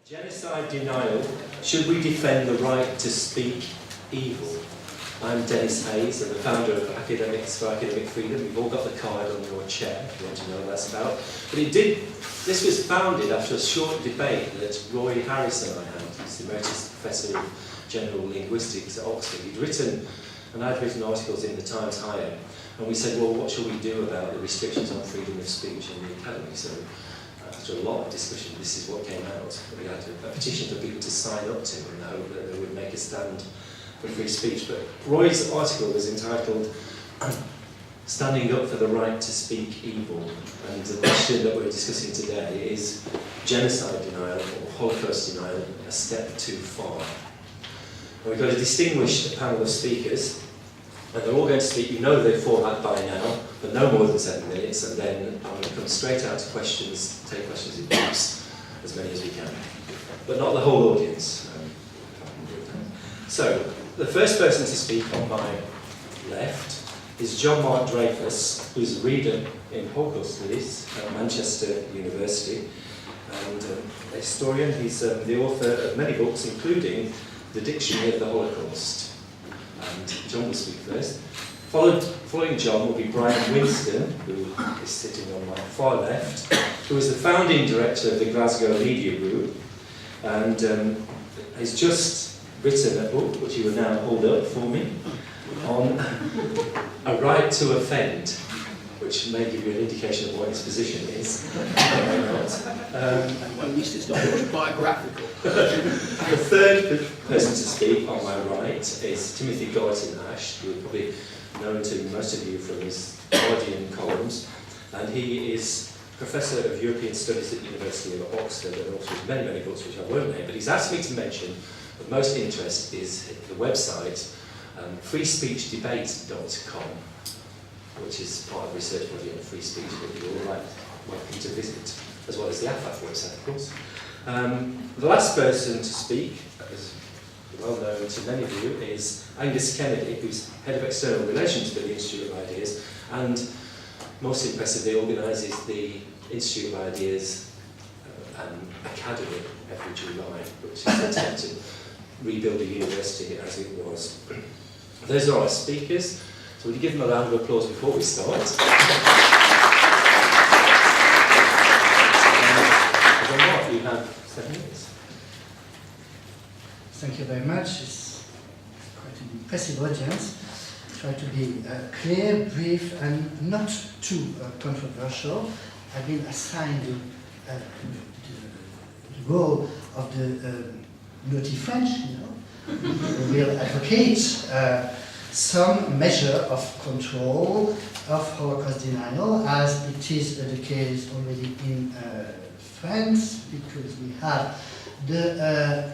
Genocide denial. Should we defend the right to speak evil? I'm Dennis Hayes, I'm the founder of Academics for Academic Freedom. You've all got the card on your chair if you want to know what that's about. But this was founded after a short debate that Roy Harrison and I had. He's the Emeritus Professor of General Linguistics at Oxford. I'd written articles in the Times Higher, and we said, well, what shall we do about the restrictions on freedom of speech in the academy? So after a lot of discussion, this is what came out. We had a petition for people to sign up to in the hope that they would make a stand for free speech. But Roy's article was entitled Standing Up for the Right to Speak Evil. And the question that we're discussing today is genocide denial or Holocaust denial a step too far? And we've got a distinguished panel of speakers, and they're all going to speak. You know their format by now, but no more than 7 minutes, and then I'm going to come straight out to questions, take questions in groups, as many as we can. But not the whole audience. So, the first person to speak on my left is Jean-Marc Dreyfus, who's a reader in Holocaust studies at Manchester University, and a historian. He's the author of many books, including The Dictionary of the Holocaust. And John will speak first. Following John will be Brian Winston, who is sitting on my far left, who is the founding director of the Glasgow Media Group, and has just written a book, which he will now hold up for me, on a right to offend, which may give you an indication of what his position is. At least it's not autobiographical. The third person to speak on my right is Timothy Garton Ash, who is probably known to most of you from his Guardian columns, and he is Professor of European Studies at the University of Oxford, and also many, many books which I won't name, but he's asked me to mention of most interest is the website freespeechdebate.com, which is part of a research body on free speech that you're all right, welcome to visit, as well as the AFAF website, of course. The last person to speak, as well known to many of you, is Angus Kennedy, who's Head of External Relations for the Institute of Ideas, and most impressively organises the Institute of Ideas Academy every July, which is an attempt to rebuild a university as it was. Those are our speakers. So would you give them a round of applause before we start? Jean-Marc, you have 7 minutes. Thank you very much. It's quite an impressive audience. Try to be clear, brief, and not too controversial. I've been assigned the role of the naughty French, you know, who will advocate some measure of control of Holocaust denial, as it is the case already in France, because we have the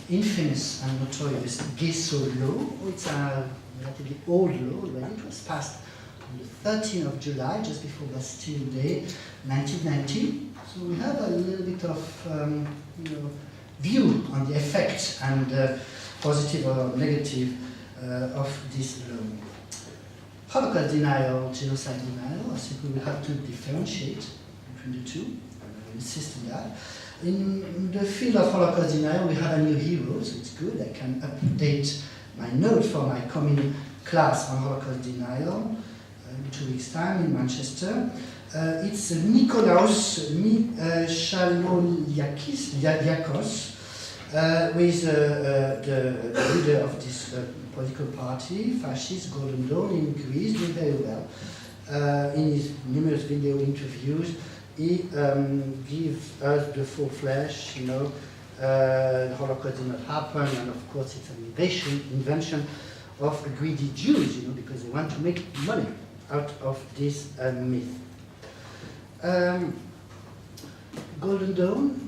infamous and notorious Gayso law. It's a relatively old law already. It was passed on the 13th of July, just before Bastille Day, 1990. So we have a little bit of view on the effect and positive or negative of this law. Holocaust denial, genocide denial, I think we will have to differentiate between the two. I will insist on that. In the field of Holocaust denial, we have a new hero, so it's good. I can update my note for my coming class on Holocaust denial in 2 weeks' time in Manchester. It's Nikolaos Michaloliakis, who is the leader of this political party, fascist, Golden Dawn in Greece, doing very well. In his numerous video interviews, he gives us the full flesh, the Holocaust did not happen, and of course it's an invention of greedy Jews, because they want to make money out of this myth. Golden Dawn,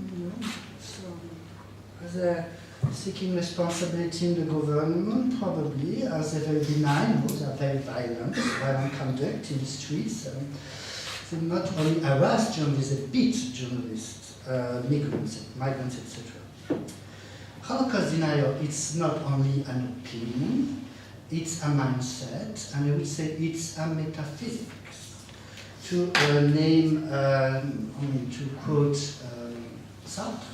as they're seeking responsibility in the government, probably, as they're very benign, those are very violent conduct in the streets. They not only harass journalists, they beat journalists, migrants, etc. Holocaust denial, it's not only an opinion, it's a mindset, and I would say it's a metaphysics. To to quote Sartre,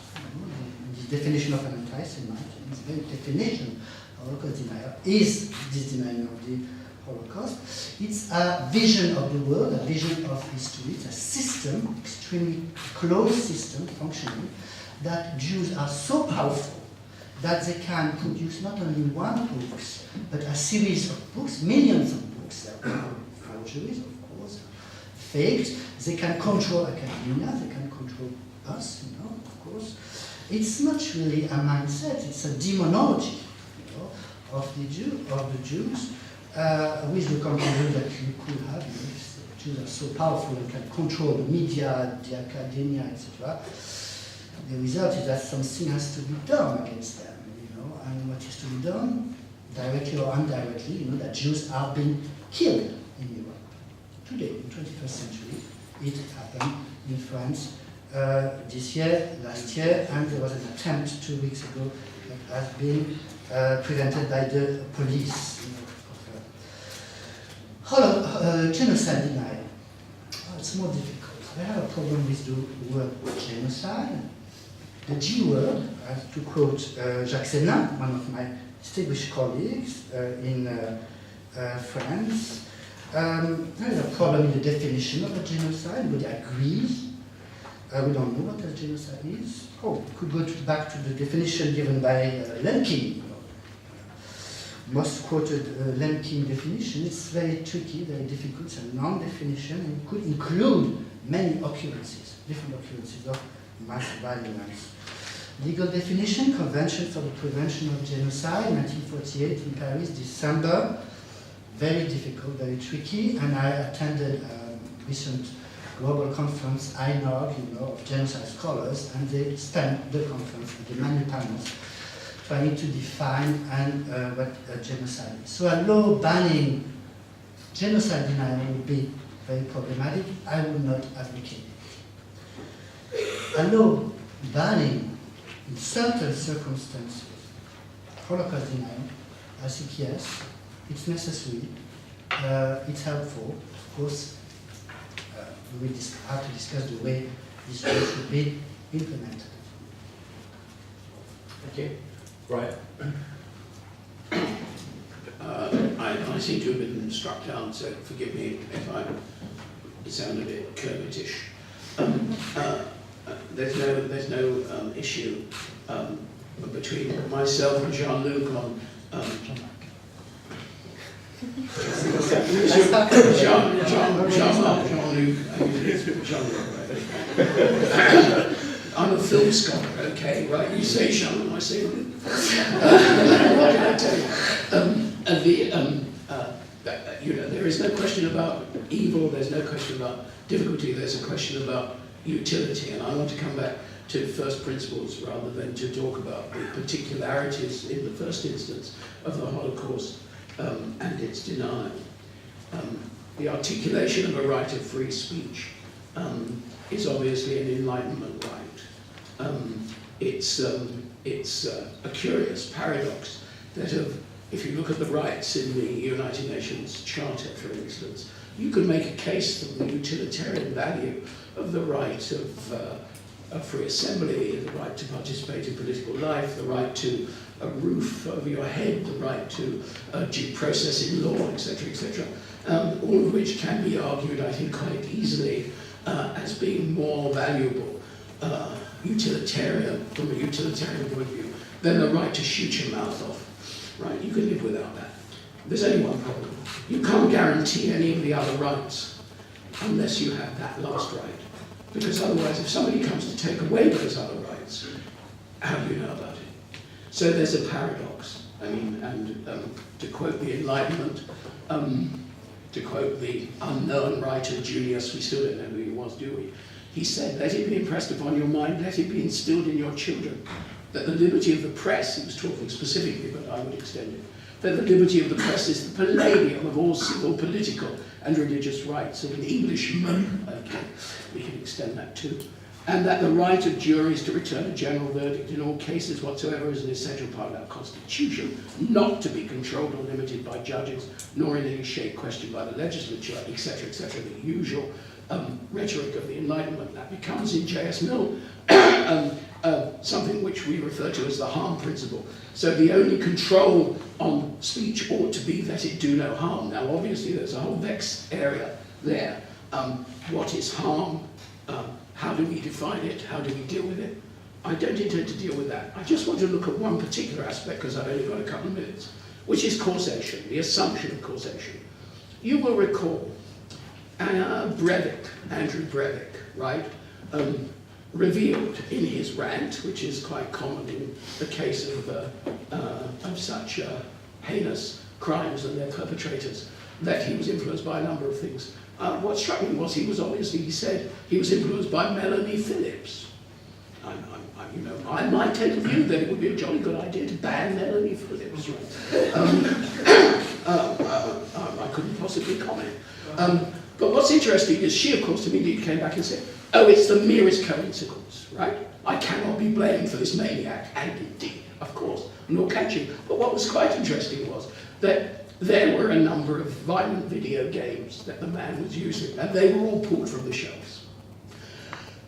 the definition of an anti-Semite, the very definition of Holocaust denier is this denial of the Holocaust. It's a vision of the world, a vision of history. It's a system, extremely closed system functioning, that Jews are so powerful that they can produce not only one book, but a series of books, millions of books, forgeries, of course, faked. They can control academia, they can control us, of course. It's not really a mindset, it's a demonology, of the Jews, with the conclusion that you could have, if the Jews are so powerful and can control the media, the academia, etc. The result is that something has to be done against them, and what is to be done, directly or indirectly, that Jews are being killed in Europe. Today, in the 21st century, it happened in France this year, last year, and there was an attempt 2 weeks ago that has been prevented by the police. Genocide denial. It's more difficult. I have a problem with the word genocide. The G word, to quote Jacques Sénin, one of my distinguished colleagues in France, there is a problem in the definition of a genocide. Nobody agrees. We don't know what a genocide is. Oh, we could go back to the definition given by Lemkin. Most quoted Lemkin definition. It's very tricky, very difficult. It's a non-definition, and it could include many occurrences, different occurrences of mass violence. Legal definition, Convention for the Prevention of Genocide, 1948 in Paris, December. Very difficult, very tricky, and I attended a recent global conference, INOG, of genocide scholars, and they spent the conference with the many panels trying to define what a genocide is. So a law banning genocide denial would be very problematic. I would not advocate it. A law banning, in certain circumstances, Holocaust denial, I think yes, it's necessary, it's helpful. Of course, we will have to discuss the way this law should be implemented. Thank you. Right. I seem to have been struck down, so forgive me if I sound a bit Kermitish. There's no issue between myself and Jean-Luc on Jean-Luc. I'm a film scholar, okay, right? You say Jean, I say Luc. What can I tell you? There is no question about evil, there's no question about difficulty, there's a question about utility, and I want to come back to first principles rather than to talk about the particularities in the first instance of the Holocaust and its denial. The articulation of a right of free speech is obviously an Enlightenment right. It's a curious paradox that if you look at the rights in the United Nations Charter, for instance, you could make a case for the utilitarian value of the right of free assembly, the right to participate in political life, the right to a roof over your head, the right to due process in law, etc., etc., all of which can be argued, I think, quite easily as being more valuable, utilitarian, from a utilitarian point of view, than the right to shoot your mouth off. Right? You can live without that. There's only one problem. You can't guarantee any of the other rights unless you have that last right. Because otherwise, if somebody comes to take away those other rights, how do you know about it? So there's a paradox. I mean, and to quote the Enlightenment, to quote the unknown writer Julius, we still don't know who he was, do we? He said, let it be impressed upon your mind, let it be instilled in your children, that the liberty of the press, he was talking specifically, but I would extend it, that the liberty of the press is the palladium of all civil, political, and religious rights of an Englishman. Okay, we can extend that too. And that the right of juries to return a general verdict in all cases whatsoever is an essential part of our Constitution, not to be controlled or limited by judges, nor in any shape questioned by the legislature, etc., etc., the usual rhetoric of the Enlightenment. That becomes in J.S. Mill something which we refer to as the harm principle. So the only control on speech ought to be that it do no harm. Now obviously there's a whole vexed area there. What is harm? How do we define it? How do we deal with it? I don't intend to deal with that. I just want to look at one particular aspect, because I've only got a couple of minutes, which is causation, the assumption of causation. You will recall Andrew Breivik, right, revealed in his rant, which is quite common in the case of such heinous crimes and their perpetrators, that he was influenced by a number of things. What struck me was he said he was influenced by Melanie Phillips. I might take a view that it would be a jolly good idea to ban Melanie Phillips. I couldn't possibly comment. But what's interesting is she, of course, immediately came back and said, oh, it's the merest coincidence, right? I cannot be blamed for this maniac, and indeed, of course, nor can she. But what was quite interesting was that there were a number of violent video games that the man was using, and they were all pulled from the shelves.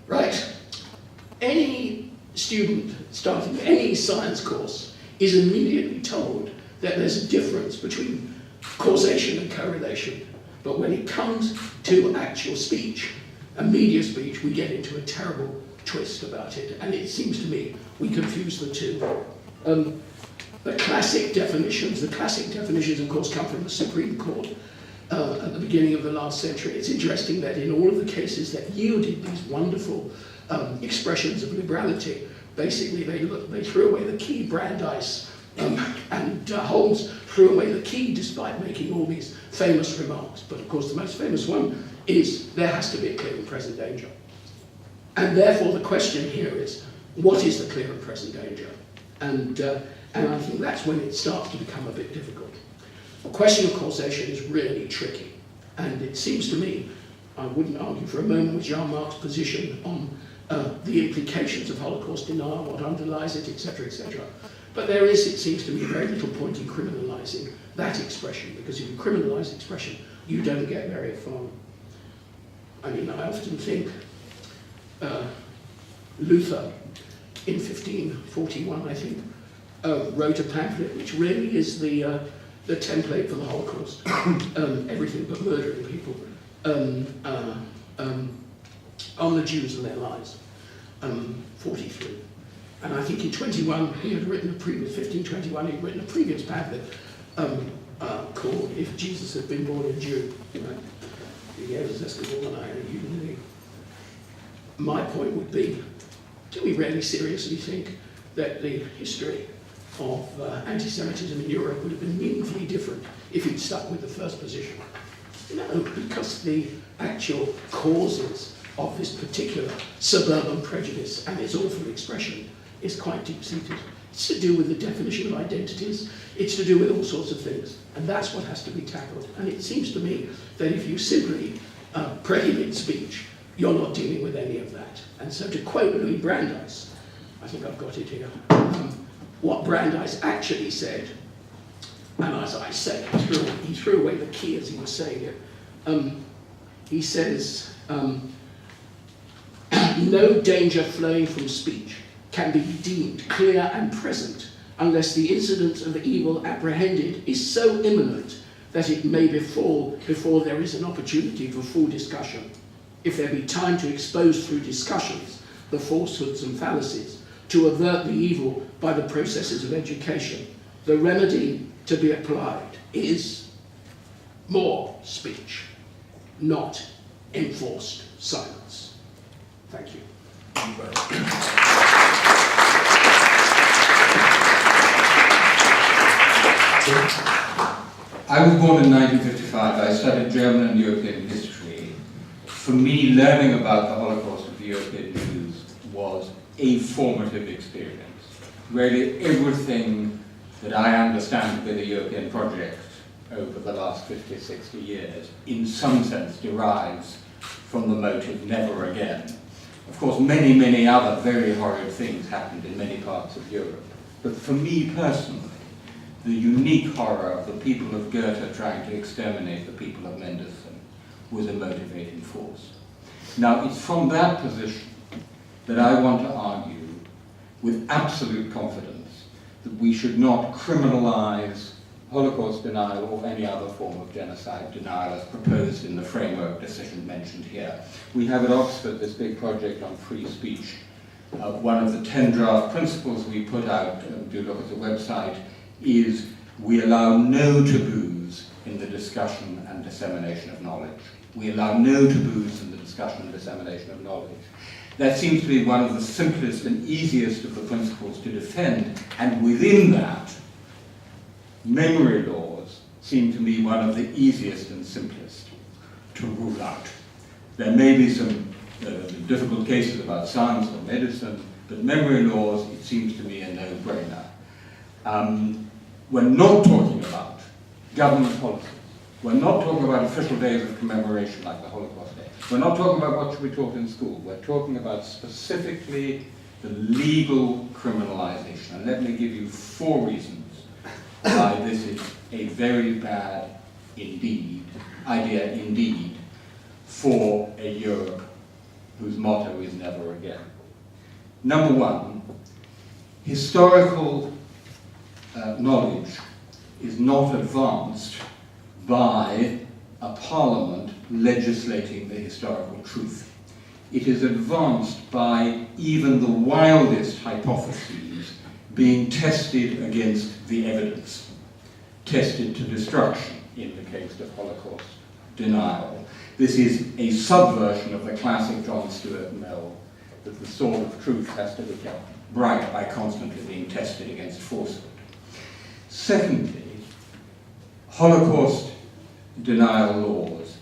Right? Any student starting any science course is immediately told that there's a difference between causation and correlation. But when it comes to actual speech, and media speech, we get into a terrible twist about it. And it seems to me we confuse the two. The classic definitions, of course, come from the Supreme Court at the beginning of the last century. It's interesting that in all of the cases that yielded these wonderful expressions of liberality, basically they threw away the key, Brandeis, and Holmes threw away the key despite making all these famous remarks. But of course the most famous one is there has to be a clear and present danger. And therefore the question here is, what is the clear and present danger? And I think that's when it starts to become a bit difficult. The question of causation is really tricky. And it seems to me, I wouldn't argue for a moment with Jean-Marc's position on the implications of Holocaust denial, what underlies it, etc., etc. But there is, it seems to me, very little point in criminalising that expression, because if you criminalise expression, you don't get very far. I mean, I often think Luther, in 1541, I think, wrote a pamphlet which really is the template for the Holocaust, everything but murdering people, on the Jews and their lies, 43. And I think in 21, he had written 1521, he'd written a previous pamphlet called If Jesus Had Been Born a Jew. Right? My point would be, do we really seriously think that the history of anti-Semitism in Europe would have been meaningfully different if he'd stuck with the first position? No, because the actual causes of this particular suburban prejudice and its awful expression is quite deep-seated. It's to do with the definition of identities, it's to do with all sorts of things, and that's what has to be tackled. And it seems to me that if you simply prohibit speech, you're not dealing with any of that. And so to quote Louis Brandeis, I think I've got it here, what Brandeis actually said, and as I say, he threw away the key as he was saying it. He says, no danger flowing from speech can be deemed clear and present unless the incidence of evil apprehended is so imminent that it may befall before there is an opportunity for full discussion. If there be time to expose through discussions the falsehoods and fallacies, to avert the evil by the processes of education, the remedy to be applied is more speech, not enforced silence. Thank you. I was born in 1955. I studied German and European history. For me, learning about the Holocaust of the European Jews was a formative experience. Really, everything that I understand to be the European project over the last 50, 60 years, in some sense, derives from the motive never again. Of course, many, many other very horrid things happened in many parts of Europe. But for me personally, the unique horror of the people of Goethe trying to exterminate the people of Mendelssohn was a motivating force. Now, it's from that position that I want to argue with absolute confidence that we should not criminalize Holocaust denial or any other form of genocide denial as proposed in the framework decision mentioned here. We have at Oxford this big project on free speech. One of the 10 draft principles we put out, do look at the website, is we allow no taboos in the discussion and dissemination of knowledge. We allow no taboos in the discussion and dissemination of knowledge. That seems to be one of the simplest and easiest of the principles to defend, and within that, memory laws seem to me one of the easiest and simplest to rule out. There may be some difficult cases about science or medicine, but memory laws, it seems to me, a no-brainer. We're not talking about government policies. We're not talking about official days of commemoration like the Holocaust Day. We're not talking about what should be taught in school. We're talking about specifically the legal criminalization. And let me give you 4 reasons why this is a very bad idea indeed for a Europe whose motto is never again. Number 1, historical knowledge is not advanced by a parliament legislating the historical truth. It is advanced by even the wildest hypotheses being tested against the evidence, tested to destruction in the case of Holocaust denial. This is a subversion of the classic John Stuart Mill, that the sword of truth has to be kept bright by constantly being tested against falsehood. Secondly, Holocaust denial laws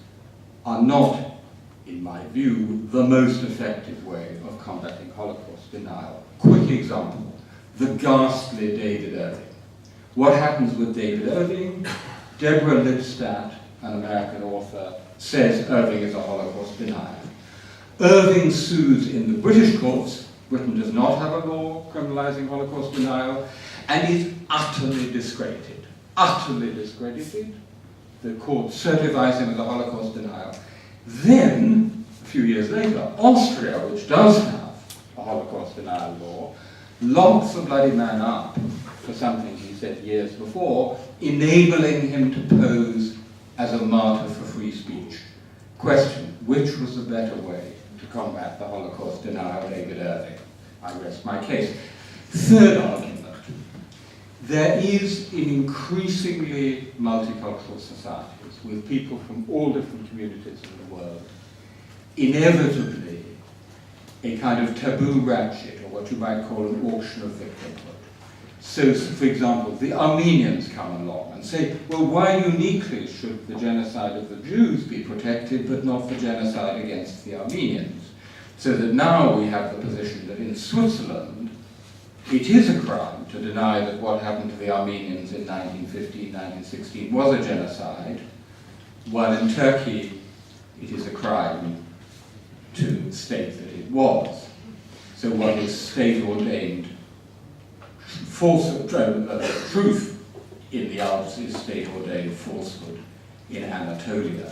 are not, in my view, the most effective way of combating Holocaust denial. Quick example, the ghastly David Irving. What happens with David Irving? Deborah Lipstadt, an American author, says Irving is a Holocaust denier. Irving sues in the British courts. Britain does not have a law criminalizing Holocaust denial, and is utterly discredited. Utterly discredited. The court certifies him as a Holocaust denier. Then, a few years later, Austria, which does have a Holocaust denial law, locks the bloody man up for something he said years before, enabling him to pose as a martyr for free speech. Question, which was the better way to combat the Holocaust denial of David Irving? I rest my case. Third argument. There is in increasingly multicultural societies, with people from all different communities in the world, inevitably a kind of taboo ratchet, or what you might call an auction of victimhood. So, for example, the Armenians come along and say, well, why uniquely should the genocide of the Jews be protected, but not the genocide against the Armenians? So that now we have the position that in Switzerland, it is a crime to deny that what happened to the Armenians in 1915, 1916 was a genocide, while in Turkey, it is a crime to state that it was. So what is state-ordained truth in the Alps is state-ordained falsehood in Anatolia.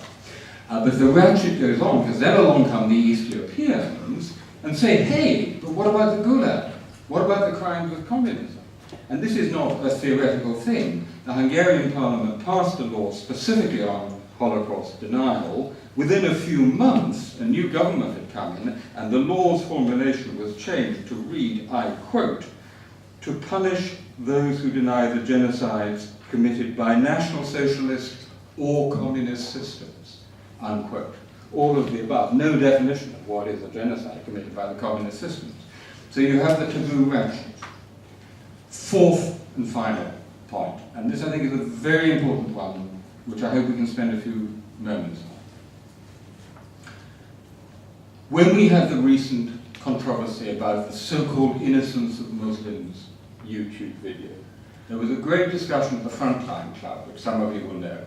But the ratchet goes on, because then along come the East Europeans and say, hey, but what about the Gulag? What about the crimes of communism? And this is not a theoretical thing. The Hungarian parliament passed a law specifically on Holocaust denial. Within a few months, a new government had come in, and the law's formulation was changed to read, I quote, to punish those who deny the genocides committed by National Socialist or communist systems, unquote. All of the above. No definition of what is a genocide committed by the communist systems. So you have the taboo ratchet. Fourth and final point, and this I think is a very important one, which I hope we can spend a few moments on. When we had the recent controversy about the so-called innocence of Muslims YouTube video, there was a great discussion at the Frontline Club, which some of you will know.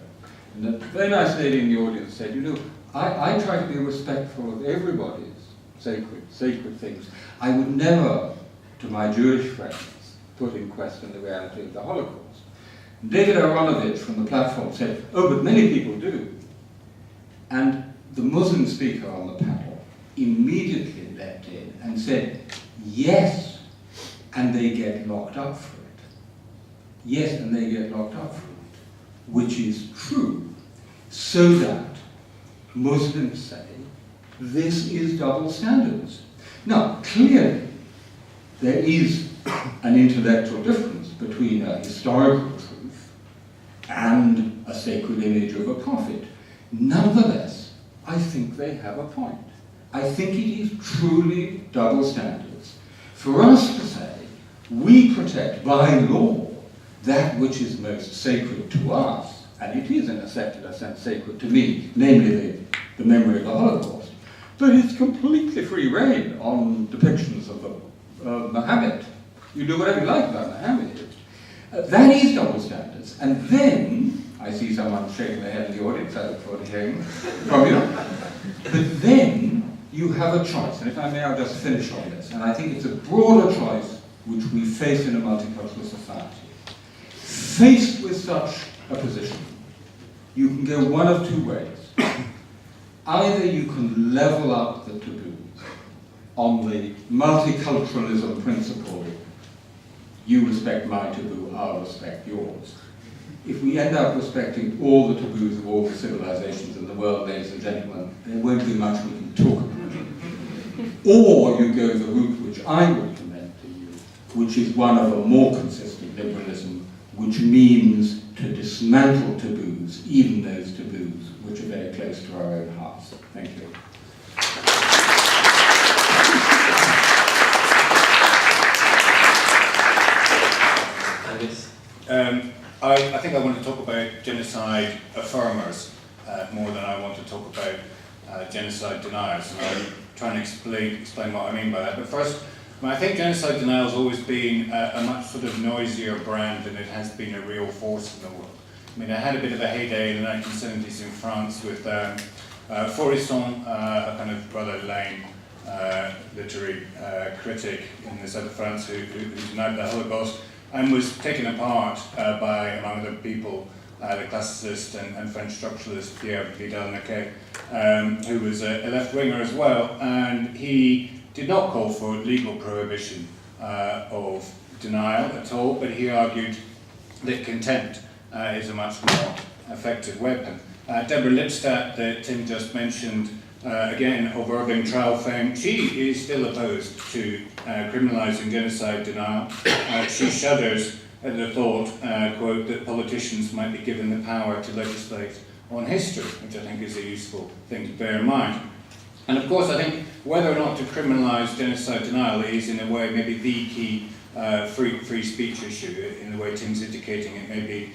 And a very nice lady in the audience said, you know, I try to be respectful of everybody's sacred things. I would never, to my Jewish friends, put in question the reality of the Holocaust. And David Aronovich from the platform said, oh, but many people do. And the Muslim speaker on the panel immediately leapt in and said, yes, and they get locked up for it. Yes, and they get locked up for it, which is true, so that Muslims say, this is double standards. Now, clearly, there is an intellectual difference between a historical truth and a sacred image of a prophet. Nonetheless, I think they have a point. I think it is truly double standards for us to say, we protect by law that which is most sacred to us, and it is in a secular sense sacred to me, namely the memory of the Holocaust, but it's completely free rein on depictions of Muhammad. You do whatever you like about Muhammad. That is double standards. And then, I see someone shaking their head in the audience, I look forward to hearing from you. But then you have a choice, and if I may, I'll just finish on this. And I think it's a broader choice which we face in a multicultural society. Faced with such a position, you can go one of two ways. Either you can level up the taboos on the multiculturalism principle, you respect my taboo, I'll respect yours. If we end up respecting all the taboos of all the civilizations in the world, ladies and gentlemen, there won't be much we can talk about. Or you go the route which I would commend to you, which is one of a more consistent liberalism, which means to dismantle taboos, even those taboos which are very close to our own hearts. Thank you. I think I want to talk about genocide affirmers more than I want to talk about genocide deniers, and I'll try and explain what I mean by that. But first, I think genocide denial has always been a much sort of noisier brand than it has been a real force in the world. I mean, it had a bit of a heyday in the 1970s in France with Faurisson, a kind of rather lame literary critic in the south of France who denied the Holocaust and was taken apart by, among other people, the classicist and French structuralist Pierre Vidal-Naquet, who was a left-winger as well, and he did not call for legal prohibition of denial at all, but he argued that contempt is a much more effective weapon. Deborah Lipstadt, that Tim just mentioned, again, of Irving trial fame, she is still opposed to criminalising genocide denial. She shudders at the thought, quote, that politicians might be given the power to legislate on history, which I think is a useful thing to bear in mind. And of course, I think whether or not to criminalise genocide denial is, in a way, maybe the key free speech issue. In the way Tim's indicating, it may be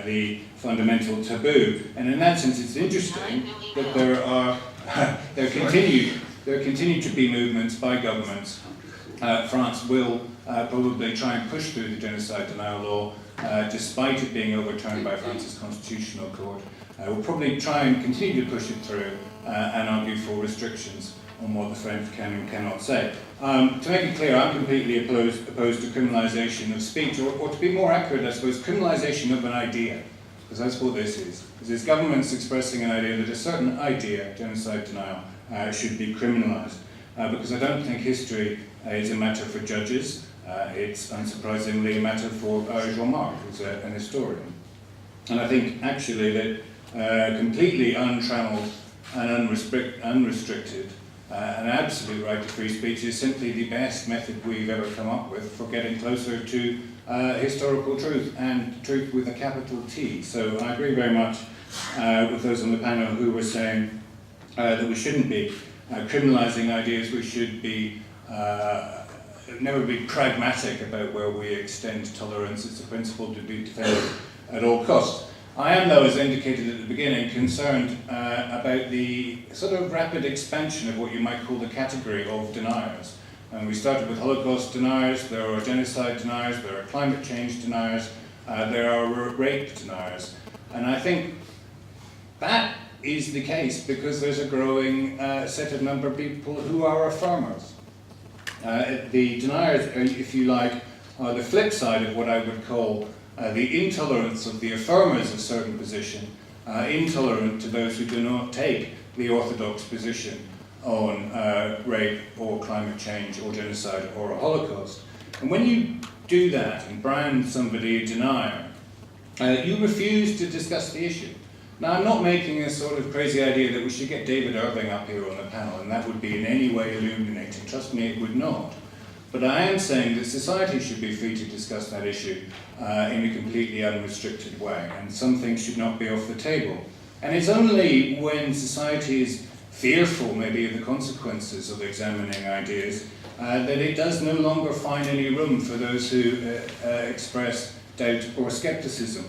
the fundamental taboo. And in that sense, it's interesting that there continue to be movements by governments. France will probably try and push through the genocide denial law, despite it being overturned by France's constitutional court. Will probably try and continue to push it through and argue for restrictions on what the French can and cannot say. To make it clear, I'm completely opposed to criminalisation of speech, or to be more accurate, I suppose, criminalisation of an idea, because that's what this is. This is governments expressing an idea that a certain idea, genocide denial, should be criminalised. Because I don't think history is a matter for judges. It's unsurprisingly a matter for Jean-Marc, who's an historian. And I think actually that completely untrammeled and unrestricted an absolute right to free speech is simply the best method we've ever come up with for getting closer to historical truth, and truth with a capital T. So I agree very much with those on the panel who were saying that we shouldn't be criminalising ideas. We should be never be pragmatic about where we extend tolerance. It's a principle to be defended at all costs. I am, though, as indicated at the beginning, concerned about the sort of rapid expansion of what you might call the category of deniers. And we started with Holocaust deniers, there are genocide deniers, there are climate change deniers, there are rape deniers. And I think that is the case because there's a growing set of number of people who are affirmers. The deniers, if you like, are the flip side of what I would call the intolerance of the affirmers of certain position, intolerant to those who do not take the orthodox position on rape or climate change or genocide or a Holocaust. And when you do that and brand somebody a denier, you refuse to discuss the issue. Now, I'm not making a sort of crazy idea that we should get David Irving up here on the panel, and that would be in any way illuminating. Trust me, it would not. But I am saying that society should be free to discuss that issue in a completely unrestricted way, and some things should not be off the table. And it's only when society is fearful, maybe, of the consequences of examining ideas, that it does no longer find any room for those who express doubt or skepticism.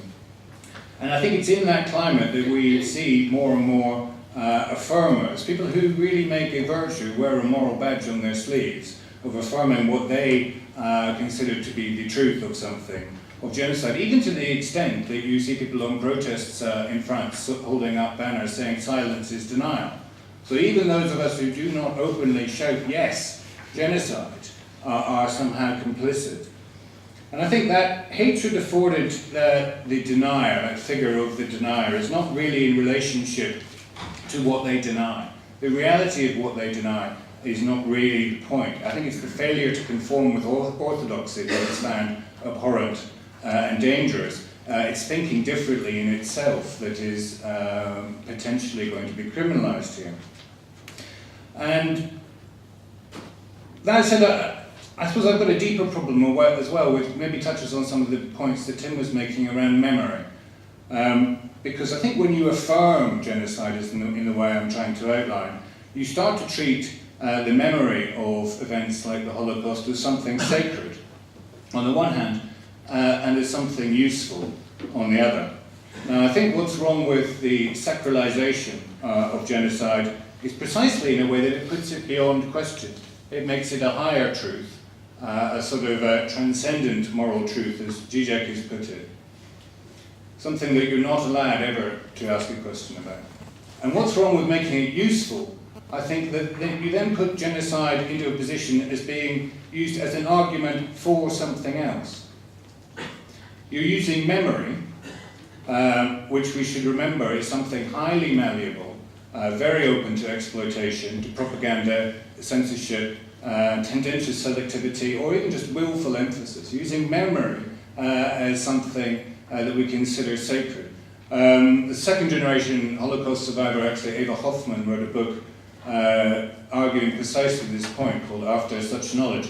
And I think it's in that climate that we see more and more affirmers, people who really make a virtue, wear a moral badge on their sleeves, of affirming what they consider to be the truth of something, of genocide, even to the extent that you see people on protests in France holding up banners saying silence is denial. So even those of us who do not openly shout, yes, genocide, are somehow complicit. And I think that hatred afforded the denier, that figure of the denier, is not really in relationship to what they deny. The reality of what they deny is not really the point. I think it's the failure to conform with orthodoxy that is found abhorrent and dangerous. It's thinking differently in itself that is potentially going to be criminalised here. And that said, I suppose I've got a deeper problem as well, which maybe touches on some of the points that Tim was making around memory. Because I think when you affirm genocide in the way I'm trying to outline, you start to treat the memory of events like the Holocaust as something sacred, on the one hand, and as something useful on the other. Now, I think what's wrong with the sacralization of genocide is precisely in a way that it puts it beyond question. It makes it a higher truth, a sort of transcendent moral truth, as Zizek has put it. Something that you're not allowed ever to ask a question about. And what's wrong with making it useful? I think that you then put genocide into a position as being used as an argument for something else. You're using memory, which we should remember is something highly malleable, very open to exploitation, to propaganda, censorship, tendentious selectivity, or even just willful emphasis, using memory as something that we consider sacred. The second generation Holocaust survivor, actually Eva Hoffman, wrote a book arguing precisely this point called After Such Knowledge.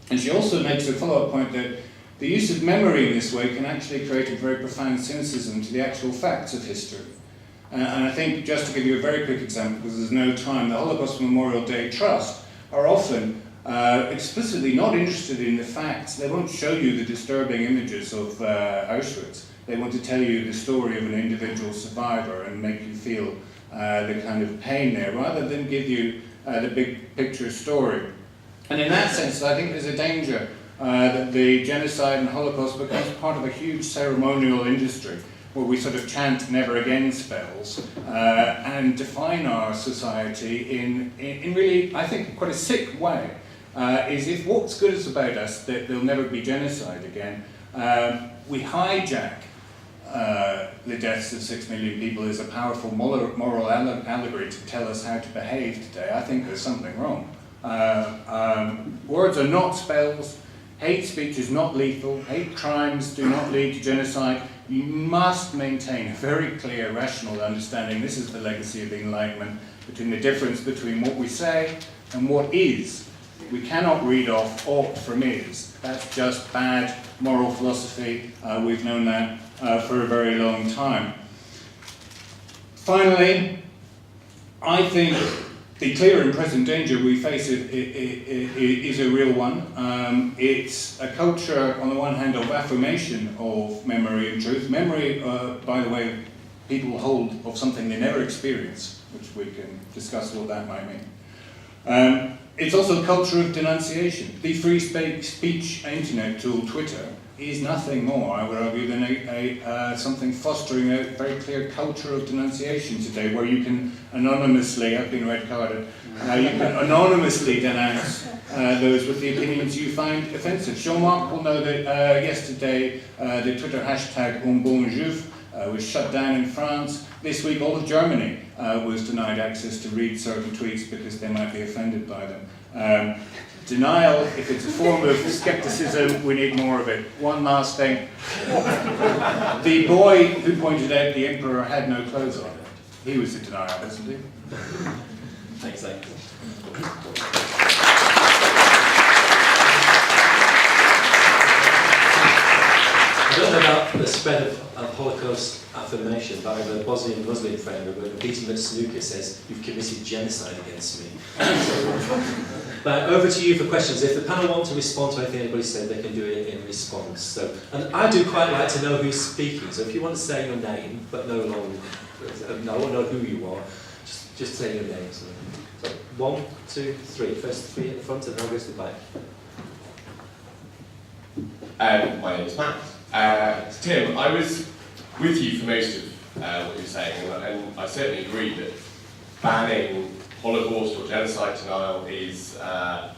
And she also makes a follow-up point that the use of memory in this way can actually create a very profound cynicism to the actual facts of history. And I think, just to give you a very quick example, because there's no time, the Holocaust Memorial Day Trust are often explicitly not interested in the facts. They won't show you the disturbing images of Auschwitz. They want to tell you the story of an individual survivor and make you feel the kind of pain there, rather than give you the big picture story. And in that sense, I think there's a danger that the genocide and Holocaust becomes part of a huge ceremonial industry, where we sort of chant never again spells and define our society in really, I think, quite a sick way. Is if what's good is about us, that there'll never be genocide again, we hijack the deaths of 6 million people as a powerful moral allegory to tell us how to behave today. I think there's something wrong. Words are not spells. Hate speech is not lethal. Hate crimes do not lead to genocide. You must maintain a very clear, rational understanding. This is the legacy of the Enlightenment, between the difference between what we say and what is. We cannot read off ought from is. That's just bad moral philosophy. We've known that for a very long time. Finally, I think the clear and present danger we face is a real one. It's a culture, on the one hand, of affirmation of memory and truth. Memory, by the way, people hold of something they never experience, which we can discuss what that might mean. It's also a culture of denunciation. The free speech internet tool, Twitter, is nothing more, I would argue, than something fostering a very clear culture of denunciation today, where you can anonymously, I've been red carded, you can anonymously denounce those with the opinions you find offensive. Jean-Marc will know that yesterday the Twitter hashtag #UnBonJuif was shut down in France. This week all of Germany was denied access to read certain tweets because they might be offended by them. Denial, if it's a form of skepticism, we need more of it. One last thing. The boy who pointed out the emperor had no clothes on, he was the denial, wasn't he? Thanks, thanks. I don't know about the spread of Holocaust affirmation, but I have a Bosnian Muslim friend who, when beating him at snooker, says, "You've committed genocide against me." But over to you for questions. If the panel want to respond to anything anybody said, they can do it in response. So, and I do quite like to know who's speaking. So if you want to say your name, but no longer, no, I want to know who you are. Just say your name. So 1, 2, 3. First 3 at the front, and then I'll go to the back. My name is Matt. Tim, I was with you for most of what you were saying, and I certainly agree that banning Holocaust or genocide denial is an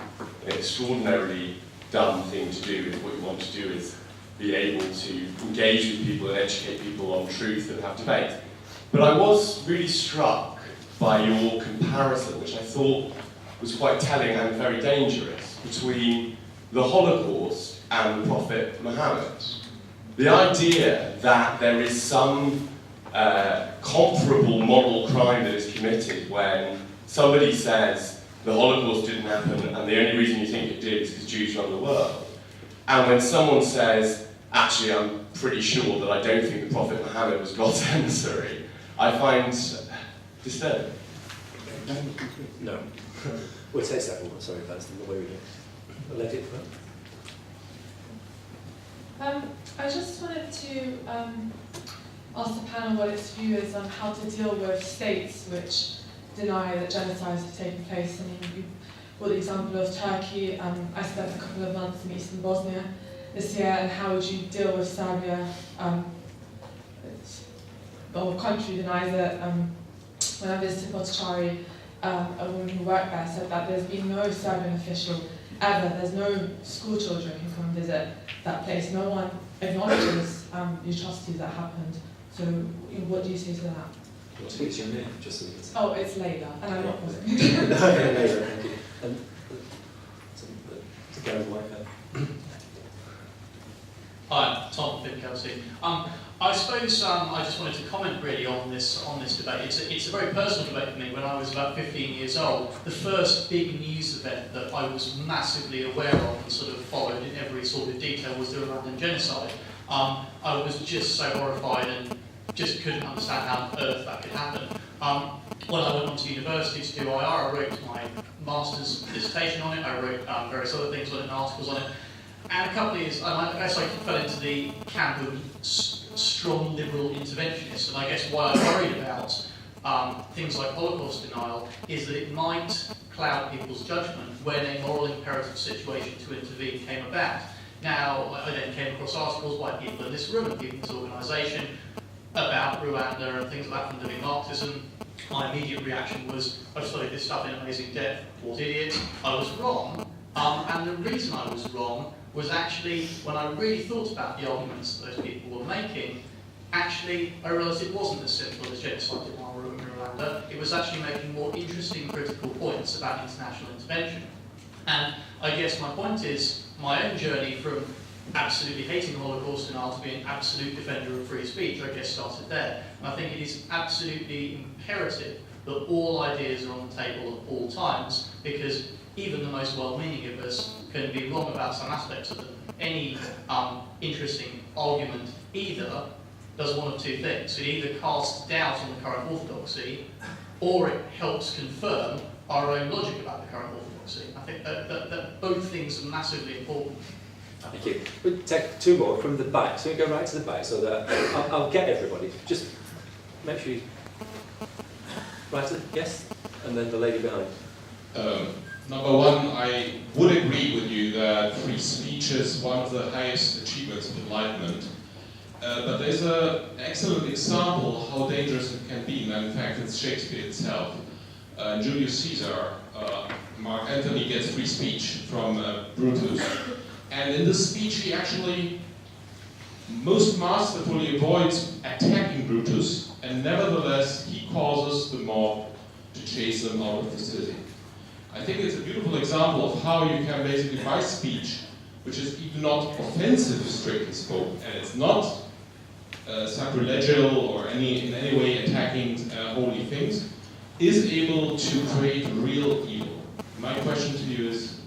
extraordinarily dumb thing to do. If what you want to do is be able to engage with people and educate people on truth and have debate. But I was really struck by your comparison, which I thought was quite telling and very dangerous, between the Holocaust and the Prophet Muhammad. The idea that there is some comparable moral crime that is committed when somebody says the Holocaust didn't happen and the only reason you think it did is because Jews run the world, and when someone says, actually I'm pretty sure that I don't think the Prophet Muhammad was God's emissary, I find disturbing. No. We'll take several. Sorry, that's the way we do it. I'll let it run. I just wanted to ask the panel what its view is on how to deal with states which deny that genocides have taken place. I mean, you brought the example of Turkey. I spent a couple of months in eastern Bosnia this year, and how would you deal with Serbia? The whole country denies it. When I visited Potchari, a woman who worked there said that there's been no Serbian official ever. There's no school children who come visit that place. No one acknowledges the atrocities that happened. So, what do you say to that? What's your name? Just so you can say. Oh, it's Leila, and I'm not Muslim. Okay, later, thank you. And to go with Mike. Hi, Tom Kelsey. I suppose I just wanted to comment really on this debate. It's a very personal debate for me. When I was about 15 years old, the first big news event that I was massively aware of and sort of followed in every sort of detail was the Rwandan genocide. I was just so horrified and just couldn't understand how on earth that could happen. When I went on to university to do IR, I wrote my master's dissertation on it. I wrote various other things on it and articles on it. And a couple of years, and I guess I fell into the camp of strong liberal interventionists. And I guess why I'm worried about things like Holocaust denial is that it might cloud people's judgment when a moral imperative situation to intervene came about. Now, I then came across articles by people in this room and people in this organisation about Rwanda and things like that from living Marxism. My immediate reaction was, I've studied this stuff in amazing depth, what idiots, I was wrong. And the reason I was wrong was actually, when I really thought about the arguments that those people were making, actually I realised it wasn't as simple as genocide denial in Rwanda. It was actually making more interesting critical points about international intervention. And I guess my point is, my own journey from absolutely hating the Holocaust denial to be an absolute defender of free speech, I guess, started there. And I think it is absolutely imperative that all ideas are on the table at all times, because even the most well-meaning of us can be wrong about some aspects of them. Any interesting argument either does one of two things. It either casts doubt on the current orthodoxy, or it helps confirm our own logic about the current orthodoxy. I think that both things are massively important. Thank you. We'll take two more from the back. So we go right to the back so that I'll get everybody. Just make sure you... Right to the... Yes? And then the lady behind. Number one, I would agree with you that free speech is one of the highest achievements of Enlightenment. But there's an excellent example how dangerous it can be, and in fact it's Shakespeare itself. Julius Caesar, Mark Antony gets free speech from Brutus. And in this speech he actually most masterfully avoids attacking Brutus, and nevertheless he causes the mob to chase them out of the city. I think it's a beautiful example of how you can basically, by speech, which is even not offensive, strictly spoken, and it's not sacrilegial or in any way attacking holy things, is able to create real evil. My question to you is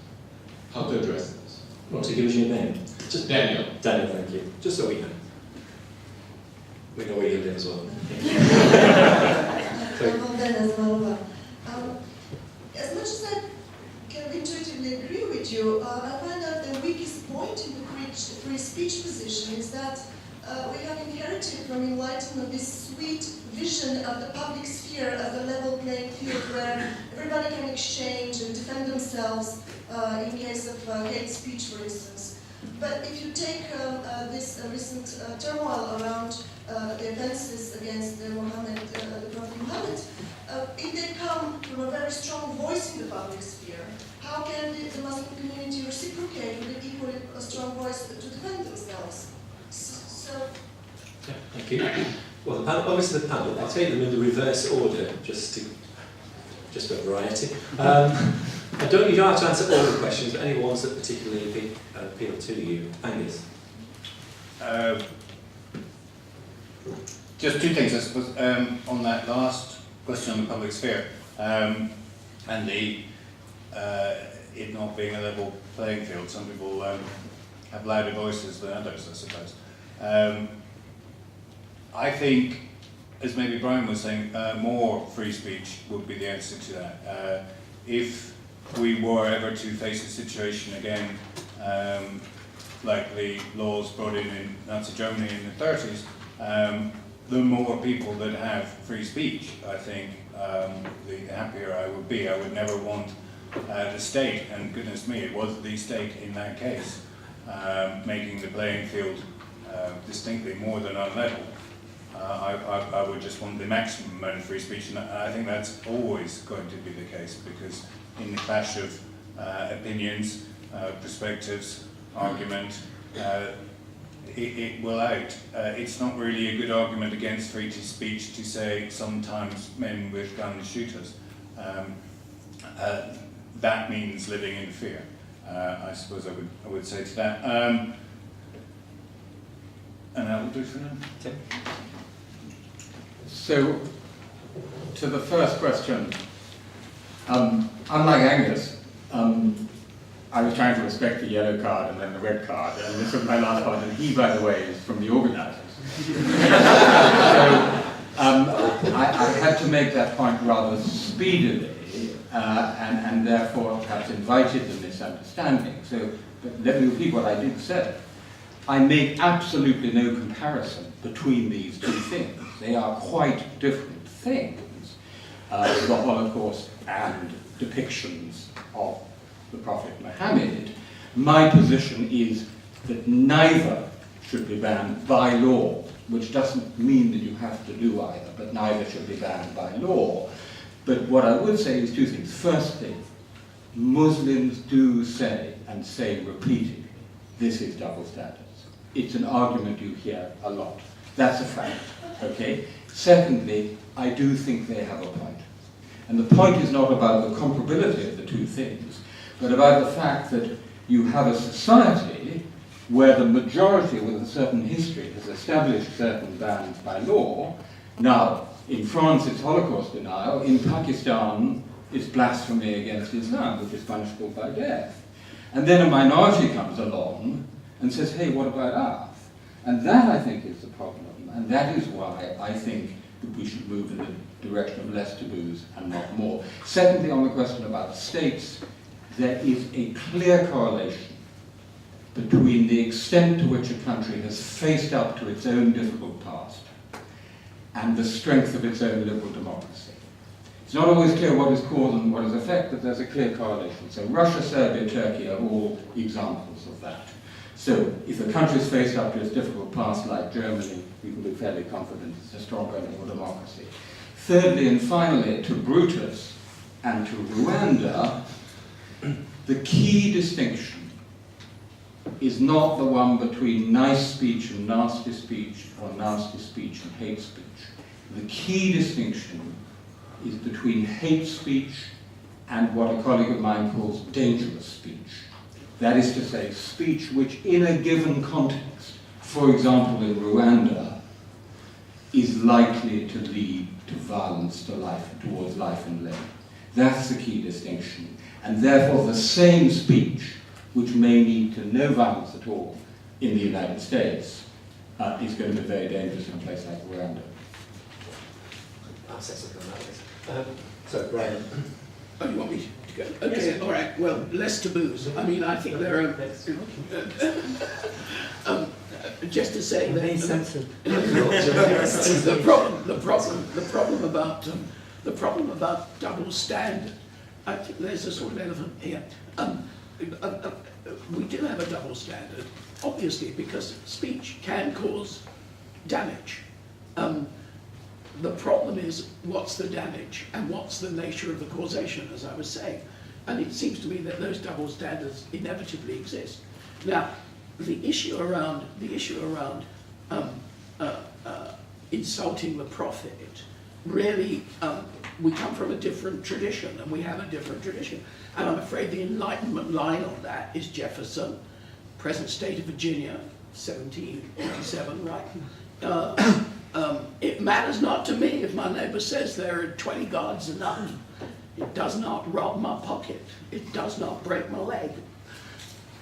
how to address this. Want to give us your name? Just Daniel. Daniel, thank you. Just so we know. We know where you live as well. As much as I can intuitively agree with you, I find that the weakest point in the free speech position is that we have inherited from Enlightenment this sweet vision of the public sphere as a level playing field where everybody can exchange and defend themselves in case of hate speech, for instance. But if you take this recent turmoil around the offences against the Prophet Muhammad, if they come from a very strong voice in the public sphere, how can the Muslim community reciprocate with an equally strong voice to defend themselves? Yeah, thank you. Well, the panel, obviously the panel, I'll take them in the reverse order, just for variety. You don't have to answer all the questions, but any ones that particularly appeal to you. Angus? Just two things, I suppose, on that last question on the public sphere, and the it not being a level playing field. Some people have louder voices than others, I suppose. I think, as maybe Brian was saying, more free speech would be the answer to that. If we were ever to face a situation again, like the laws brought in Nazi Germany in the 30s, the more people that have free speech, I think, the happier I would be. I would never want the state, and goodness me, it was the state in that case, making the playing field distinctly more than unlevel. I would just want the maximum amount of free speech, and I think that's always going to be the case, because in the clash of opinions, perspectives, argument, it will out. It's not really a good argument against free speech to say sometimes men with guns shoot us. That means living in fear. I suppose I would say to that. And that will do for now. Tim? So, to the first question, unlike Angus, I was trying to respect the yellow card and then the red card, and this was my last point, and he, by the way, is from the organisers. So, I had to make that point rather speedily, and therefore perhaps invited the misunderstanding. So, but let me repeat what I did say. I make absolutely no comparison between these two things. They are quite different things, the Holocaust and depictions of the Prophet Muhammad. My position is that neither should be banned by law, which doesn't mean that you have to do either, but neither should be banned by law. But what I would say is two things. Firstly, Muslims do say, and say repeatedly, this is double standards. It's an argument you hear a lot. That's a fact, okay? Secondly, I do think they have a point. And the point is not about the comparability of the two things, but about the fact that you have a society where the majority with a certain history has established certain bans by law. Now, in France it's Holocaust denial, in Pakistan it's blasphemy against Islam, which is punishable by death. And then a minority comes along and says, hey, what about ours? And that, I think, is the problem. And that is why I think that we should move in the direction of less taboos and not more. Secondly, on the question about states, there is a clear correlation between the extent to which a country has faced up to its own difficult past and the strength of its own liberal democracy. It's not always clear what is cause and what is effect, but there's a clear correlation. So Russia, Serbia, Turkey are all examples of that. So if a country is faced up to its difficult past, like Germany, we can be fairly confident it's a stronger liberal democracy. Thirdly and finally, to Brutus and to Rwanda, the key distinction is not the one between nice speech and nasty speech, or nasty speech and hate speech. The key distinction is between hate speech and what a colleague of mine calls dangerous speech. That is to say, speech which in a given context, for example in Rwanda, is likely to lead to violence towards life and limb. That's the key distinction. And therefore the same speech, which may lead to no violence at all in the United States, is going to be very dangerous in a place like Rwanda. I'll say something on that. So, Brian. Oh, you want me to go? Okay, yes. All right. Well, less taboos. I mean, I think there are... just to say that... the problem about double standard, I think there's a sort of elephant here. We do have a double standard, obviously, because speech can cause damage. The problem is, what's the damage and what's the nature of the causation, as I was saying. And it seems to me that those double standards inevitably exist. Now, the issue around insulting the prophet, really, we come from a different tradition, and we have a different tradition. And I'm afraid the Enlightenment line on that is Jefferson, present state of Virginia, 1787, right? It matters not to me if my neighbor says there are 20 gods enough. It does not rob my pocket. It does not break my leg.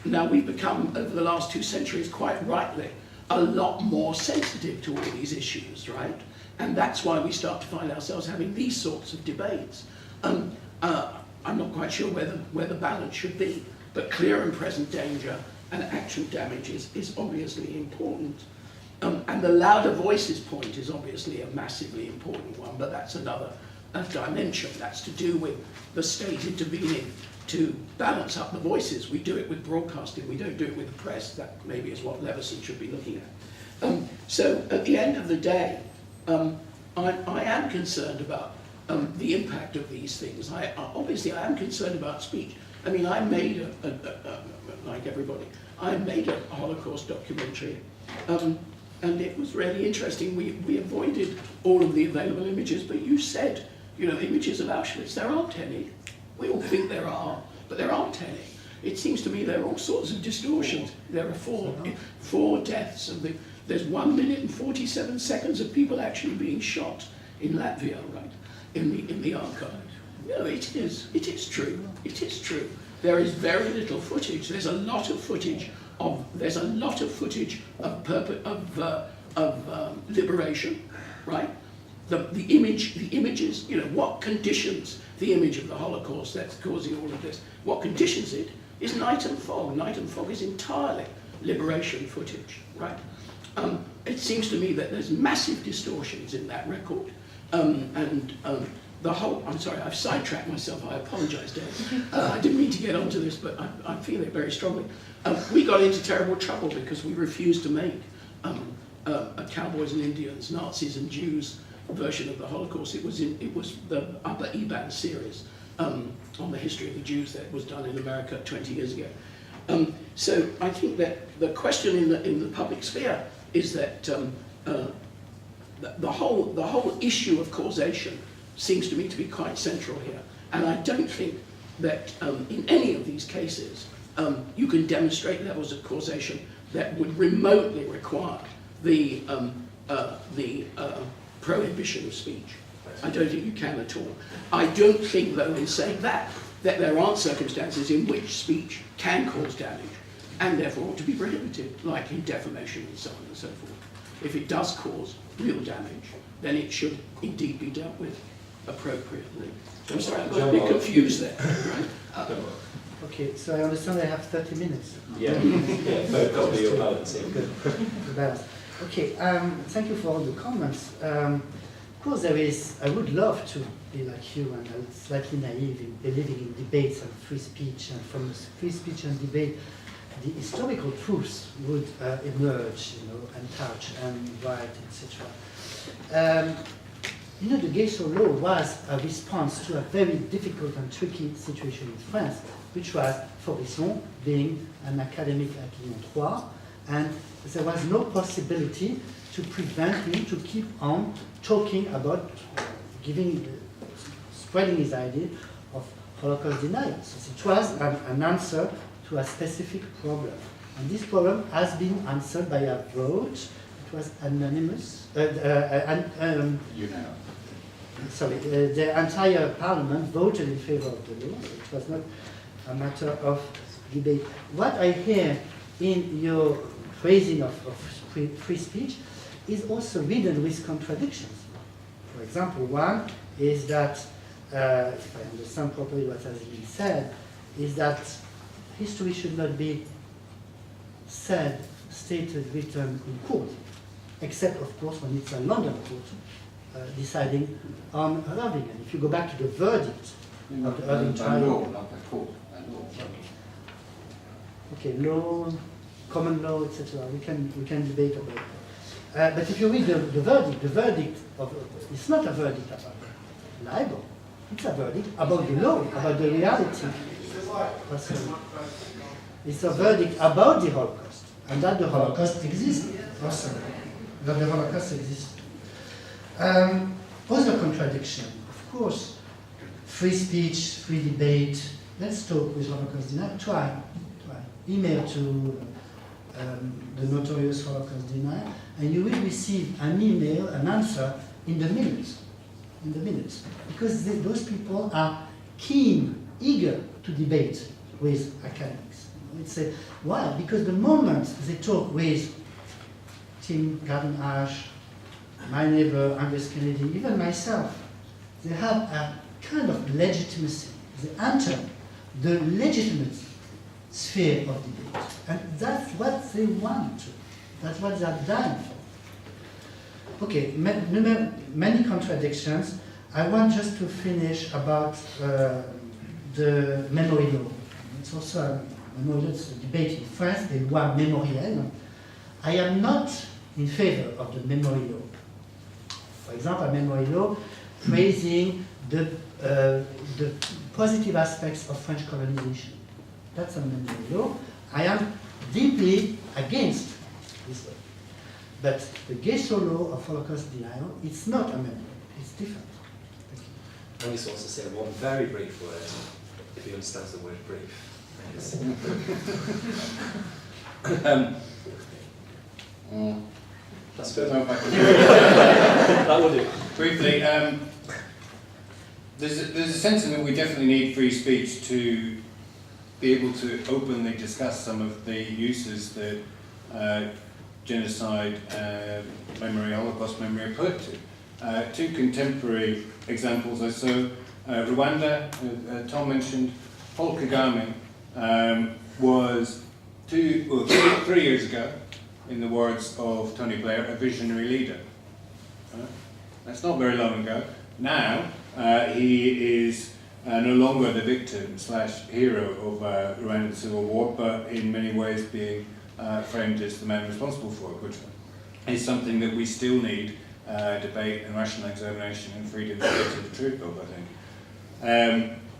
Now, we've become, over the last 2 centuries, quite rightly, a lot more sensitive to all these issues, right? And that's why we start to find ourselves having these sorts of debates. I'm not quite sure where the balance should be, but clear and present danger and actual damage is obviously important. And the louder voices point is obviously a massively important one, but that's another dimension. That's to do with the state intervening to balance up the voices. We do it with broadcasting, we don't do it with the press. That maybe is what Leveson should be looking at. So at the end of the day, I am concerned about the impact of these things. Obviously I am concerned about speech. I mean, I made like everybody, I made a Holocaust documentary. And it was really interesting. We avoided all of the available images, but you said, you know, images of Auschwitz, there aren't any. We all think there are, but there aren't any. It seems to me there are all sorts of distortions. There are four deaths. There's 1 minute and 47 seconds of people actually being shot in Latvia, right, in the archive. You know, it is true. It is true. There is very little footage. There's a lot of footage of liberation, right? The images, you know, what conditions the image of the Holocaust that's causing all of this, what conditions it is night and fog. Night and fog is entirely liberation footage, right? It seems to me that there's massive distortions in that record, the whole, I'm sorry, I've sidetracked myself, I apologise, Dave. I didn't mean to get onto this, but I feel it very strongly. We got into terrible trouble because we refused to make a Cowboys and Indians, Nazis and Jews version of the Holocaust. It was the other EBAN series on the history of the Jews that was done in America 20 years ago. So I think that the question in the public sphere is that the whole issue of causation seems to me to be quite central here. And I don't think that in any of these cases you can demonstrate levels of causation that would remotely require the prohibition of speech. I don't think you can at all. I don't think, though, in saying that there aren't circumstances in which speech can cause damage and therefore ought to be prohibited, like in defamation and so on and so forth. If it does cause real damage, then it should indeed be dealt with appropriately. I'm sorry, I got a bit confused there. Right? Okay, so I understand I have 30 minutes. Yeah, photocopy your balancing. Good. Balance. Okay, thank you for all the comments. Of course, I would love to be like you, and I'm slightly naive in believing in debates and free speech, and from free speech and debate, the historical truths would emerge, you know, and touch and write, etc. You know, the gay show law was a response to a very difficult and tricky situation in France, which was Faurisson being an academic at Lyon 3, and there was no possibility to prevent him to keep on talking about spreading his idea of Holocaust denial. So it was an answer to a specific problem. And this problem has been answered by a vote. It was anonymous. Sorry, the entire parliament voted in favor of the law. It was not a matter of debate. What I hear in your phrasing of free speech is also ridden with contradictions. For example, one is that, if I understand properly what has been said, is that history should not be said, stated, written in court, except, of course, when it's a London court deciding on Irving. And if you go back to the verdict of the Irving trial... By law, not by court, by law. Okay, law, common law, etc. We can debate about that. But if you read the verdict it's not a verdict about libel. It's a verdict about the law, about the reality. It's a verdict about the Holocaust, and that the Holocaust exists also. That the Holocaust exists. Other contradiction, of course, free speech, free debate. Let's talk with Holocaust denier. Try. Email to the notorious Holocaust denier, and you will receive an email, an answer in the minutes. Because those people are keen, eager to debate with academics. Why? Because the moment they talk with Tim Garton Ash, my neighbor Angus Kennedy, even myself, they have a kind of legitimacy. They enter the legitimate sphere of debate. And that's what they want to. That's what they're dying for. Okay, many contradictions. I want just to finish about the memory law. It's also a debate in France, the loi mémorielle. I am not in favor of the memory law. For example, a memory law praising the positive aspects of French colonization. That's a memory law. I am deeply against this law. But the Geisha law of Holocaust denial, it's not a memory law. It's different. Angus wants to say one very brief word, if he understands the word brief. That's good. That will do. Briefly, there's a sense in that we definitely need free speech to be able to openly discuss some of the uses that genocide memory, Holocaust memory are put to. Two contemporary examples I saw. Rwanda, Tom mentioned, Paul Kagame was 3 years ago, in the words of Tony Blair, a visionary leader. That's not very long ago. Now, he is no longer the victim / hero of Rwandan Civil War, but in many ways being framed as the man responsible for it, which is something that we still need debate and rational examination and freedom to get to the truth of, I think.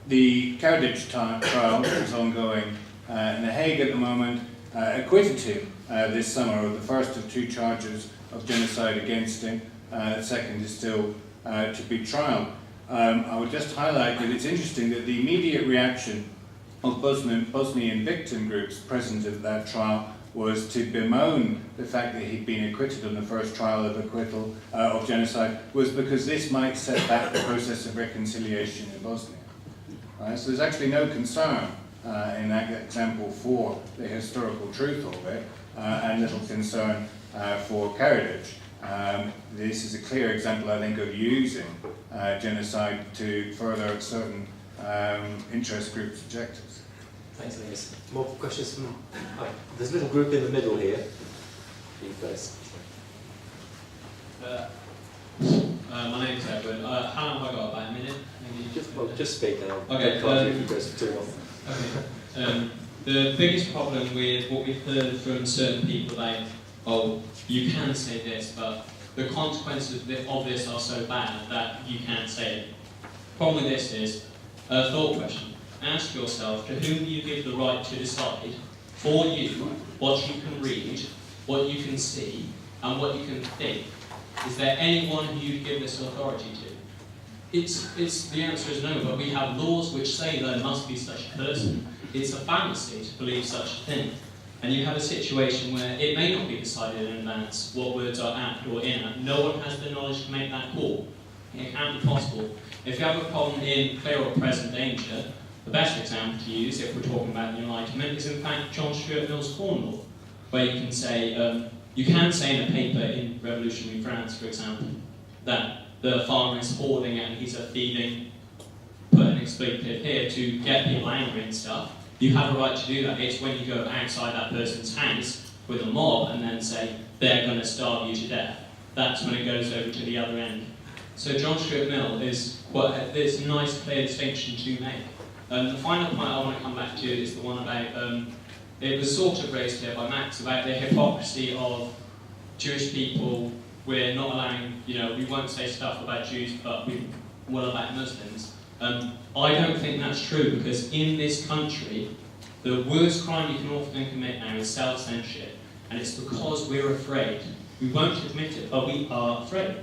The Karadzic trial is ongoing in The Hague at the moment, acquitted him this summer of the first of 2 charges of genocide against him. The second is still to be trialed. I would just highlight that it's interesting that the immediate reaction of Bosnian victim groups present at that trial was to bemoan the fact that he'd been acquitted on the first trial of acquittal of genocide, was because this might set back the process of reconciliation in Bosnia. Right? So there's actually no concern in that example for the historical truth of it, and little concern for Karadzic. This is a clear example, I think, of using genocide to further certain interest groups' objectives. Thanks, Angus. More questions from... there's a little group in the middle here. You first. My name's Edward. How long have I got? About a minute? Maybe? Just speak now. Okay. If you go for too long. Okay. The biggest problem with what we've heard from certain people, like, oh, you can say this, but the consequences of this are so bad that you can't say it. Problem with this is a thought question. Ask yourself, to whom do you give the right to decide for you what you can read, what you can see, and what you can think? Is there anyone who you'd give this authority to? the answer is no, but we have laws which say there must be such a person. It's a fallacy to believe such a thing. And you have a situation where it may not be decided in advance what words are apt or inapt. No one has the knowledge to make that call. It can't be possible. If you have a problem in clear or present danger, the best example to use, if we're talking about the Enlightenment, is in fact John Stuart Mill's Corn Law, where you can say in a paper in revolutionary France, for example, that the farmer is hoarding and he's a thieving, put an expletive here to get people angry and stuff. You have a right to do that. It's when you go outside that person's house with a mob and then say, they're going to starve you to death. That's when it goes over to the other end. So John Stuart Mill is there's a nice clear distinction to make. The final point I want to come back to is the one about, it was sort of raised here by Max, about the hypocrisy of Jewish people. We're not allowing, we won't say stuff about Jews, but we will about Muslims. I don't think that's true, because in this country, the worst crime you can often commit now is self-censorship, and it's because we're afraid. We won't admit it, but we are afraid.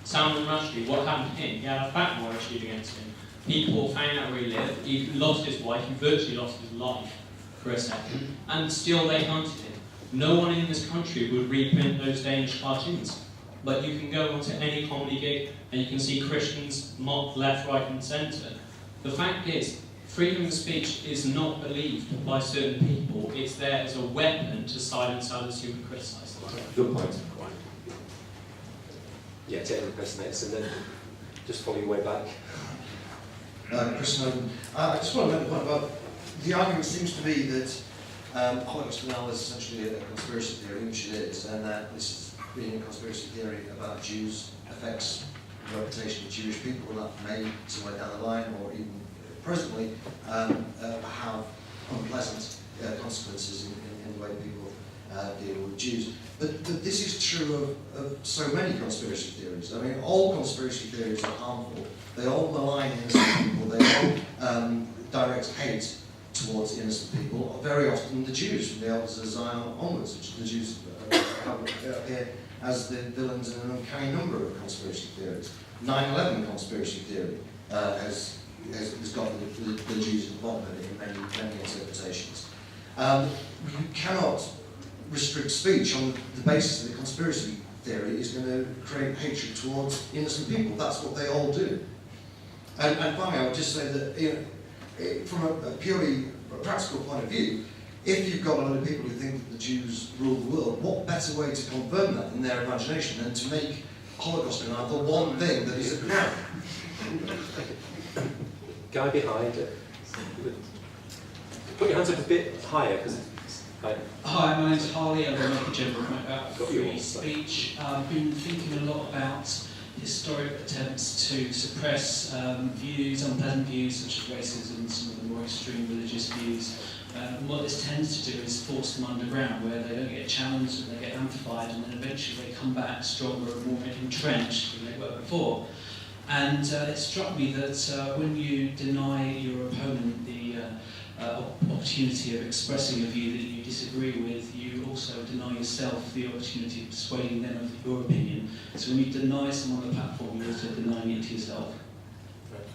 Salman Rushdie, what happened to him? He had a fatwa issued against him. People found out where he lived, he lost his wife, he virtually lost his life for a second, and still they hunted him. No one in this country would reprint those Danish cartoons. But you can go onto any comedy gig and you can see Christians mocked left, right and centre. The fact is, freedom of speech is not believed by certain people. It's there as a weapon to silence others who can criticise them. Good point. Yeah, take the person next and then just follow your way back. Chris Snowden. I just want to make the point about, the argument seems to be that Holocaust denial is essentially a conspiracy theory, which it is, and that this is being a conspiracy theory about Jews affects the reputation of Jewish people, and that may, somewhere down the line, or even presently, have unpleasant consequences in the way people deal with Jews. But this is true of so many conspiracy theories. I mean, all conspiracy theories are harmful. They all malign innocent people. They all direct hate towards innocent people. Very often the Jews, from the elders of Zion onwards, which the Jews appear as the villains in an uncanny number of conspiracy theories. 9/11 conspiracy theory has got the Jews at the bottom of it in many interpretations. You cannot restrict speech on the basis that the conspiracy theory is going to create hatred towards innocent people. That's what they all do. And finally, I would just say that from a purely practical point of view, if you've got a lot of people who think that the Jews rule the world, what better way to confirm that in their imagination than to make Holocaust denial the one thing that is a crime? Guy behind it. Put your hands up a bit higher, because Hi, my name's Harley. I'm going to make a general point about free speech. I've been thinking a lot about historic attempts to suppress views, unpleasant views such as racism, some of the more extreme religious views. And what this tends to do is force them underground, where they don't get challenged and they get amplified, and then eventually they come back stronger and more entrenched than they were before. And it struck me that when you deny your opponent the opportunity of expressing a view that you disagree with, you also deny yourself the opportunity of persuading them of your opinion. So when you deny someone the platform, you're also denying it to yourself. Right.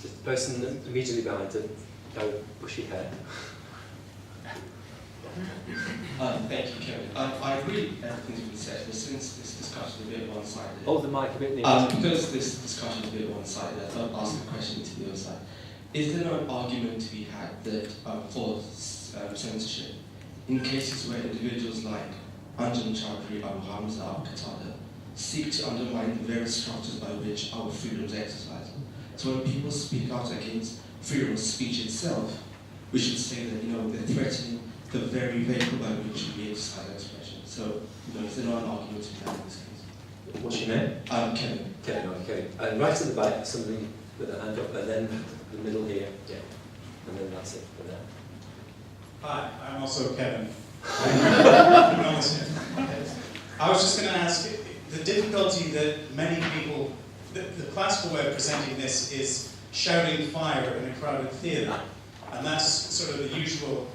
The person immediately behind them, bushy hair. Thank you, Kevin. I agree with everything you said, but since this discussion is a bit one-sided, Oh, the mic a bit near. because this discussion is a bit one-sided, I thought I'd ask a question to the other side. Is there no argument to be had that for censorship, in cases where individuals like Anjan Chowdhury, Abu Hamza, Abu Qatada seek to undermine the very structures by which our freedoms are exercised? So when people speak out against freedom of speech itself, we should say that they're threatening the very vehicle by which we exercise expression. So is there no argument to be had in this case? What's your name? Kevin. Kevin, okay. And right at the back, somebody with a hand up, and then the middle here, yeah. And then that's it for now. Hi, I'm also Kevin. I was just going to ask, the difficulty that many people, the classical way of presenting this is shouting fire in a crowded theatre. And that's sort of the usual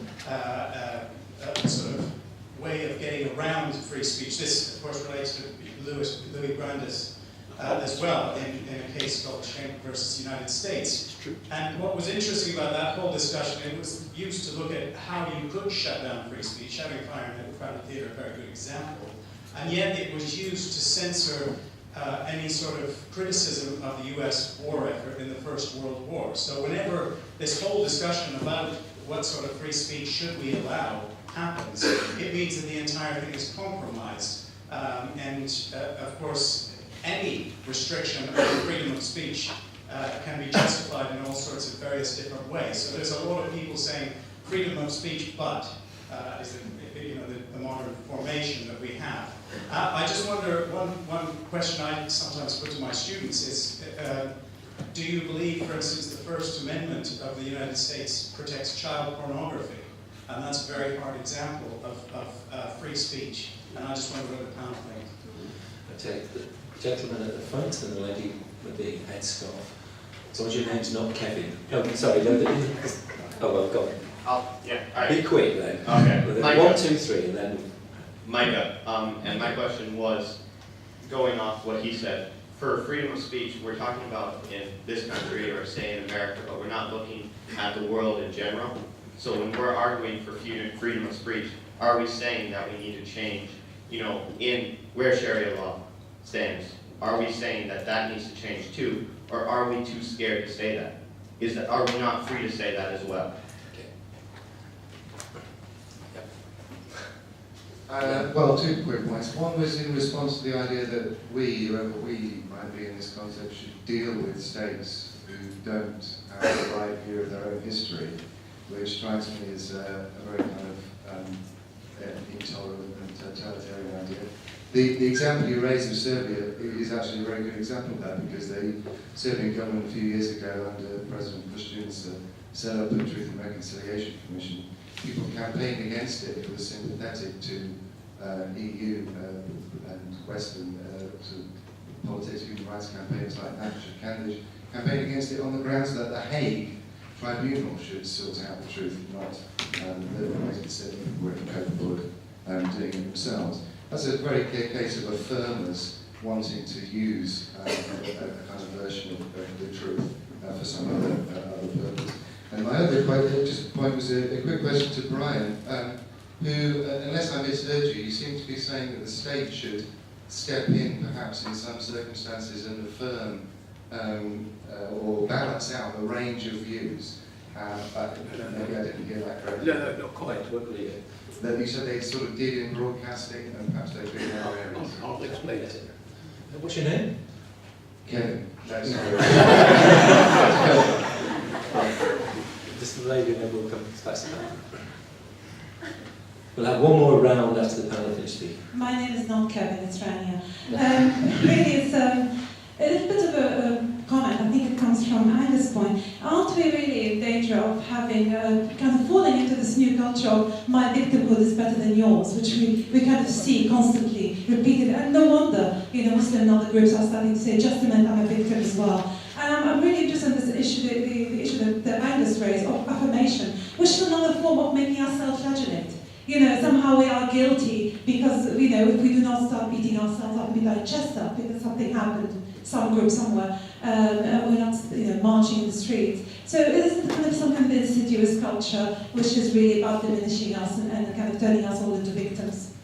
sort of way of getting around free speech. This, of course, relates to Louis Brandeis' as well in a case called Schenck versus United States. And what was interesting about that whole discussion, it was used to look at how you could shut down free speech. Shouting fire in a crowded theatre, a very good example. And yet it was used to censor any sort of criticism of the US war effort in the First World War. So whenever this whole discussion about what sort of free speech should we allow happens, it means that the entire thing is compromised. Of course, any restriction of freedom of speech can be justified in all sorts of various different ways. So there's a lot of people saying freedom of speech, but is the modern formation that we have. I just wonder, one question I sometimes put to my students is, do you believe, for instance, the First Amendment of the United States protects child pornography? And that's a very hard example of free speech. And I just wonder what the panel thinks. I take the gentleman at the front and the lady with the headscarf. So your name's not Kevin. No, sorry. No, oh, well, go on. Yeah. All right. Be quick then. Okay. Well, then 1, 2, 3, and then. Micah, and my question was, going off what he said, for freedom of speech, we're talking about in this country or say in America, but we're not looking at the world in general. So when we're arguing for freedom of speech, are we saying that we need to change, in where Sharia law stands? Are we saying that that needs to change too, or are we too scared to say that? Are we not free to say that as well? Well, 2 quick points. One was in response to the idea that we, whoever we might be in this concept, should deal with states who don't have the right view of their own history, which strikes me as a very kind of intolerant and totalitarian idea. The example you raised of Serbia is actually a very good example of that, because the Serbian government a few years ago under President Koštunica set up a Truth and Reconciliation Commission. People campaigned against it. It was sympathetic to EU and Western politics, human rights campaigns like that, should campaign against it on the grounds that the Hague Tribunal should sort out the truth, not the United States were incapable of doing it themselves. That's a very clear case of affirmers wanting to use a kind of version of the truth for some other purpose. And my other point was a quick question to Brian, who, unless I misheard you, you seem to be saying that the state should step in, perhaps in some circumstances, and affirm or balance out a range of views. Maybe I didn't hear that correctly. No, not quite. What believe it? That you said they sort of did in broadcasting, and perhaps they do in other areas. I'll explain it. What's your name? Kevin. That's Just the lady, and then we'll come back to that. We'll have one more round after the panel finish speaking. My name is not Kevin, it's Rania. Really, it's a little bit of a comment. I think it comes from Angus' point. Aren't we really in danger of having kind of falling into this new culture of my victimhood is better than yours, which we kind of see constantly repeated? And no wonder, Muslim and other groups are starting to say, just a minute, I'm a victim as well. And I'm really interested in this issue, the issue that Angus raised of affirmation, which is another form of making us self-flagellate. Somehow we are guilty because, if we do not start beating ourselves up and beat our chest up because something happened, some group somewhere, we're not, marching in the streets. So it is kind of some kind of insidious culture which is really about diminishing us and kind of turning us all into victims.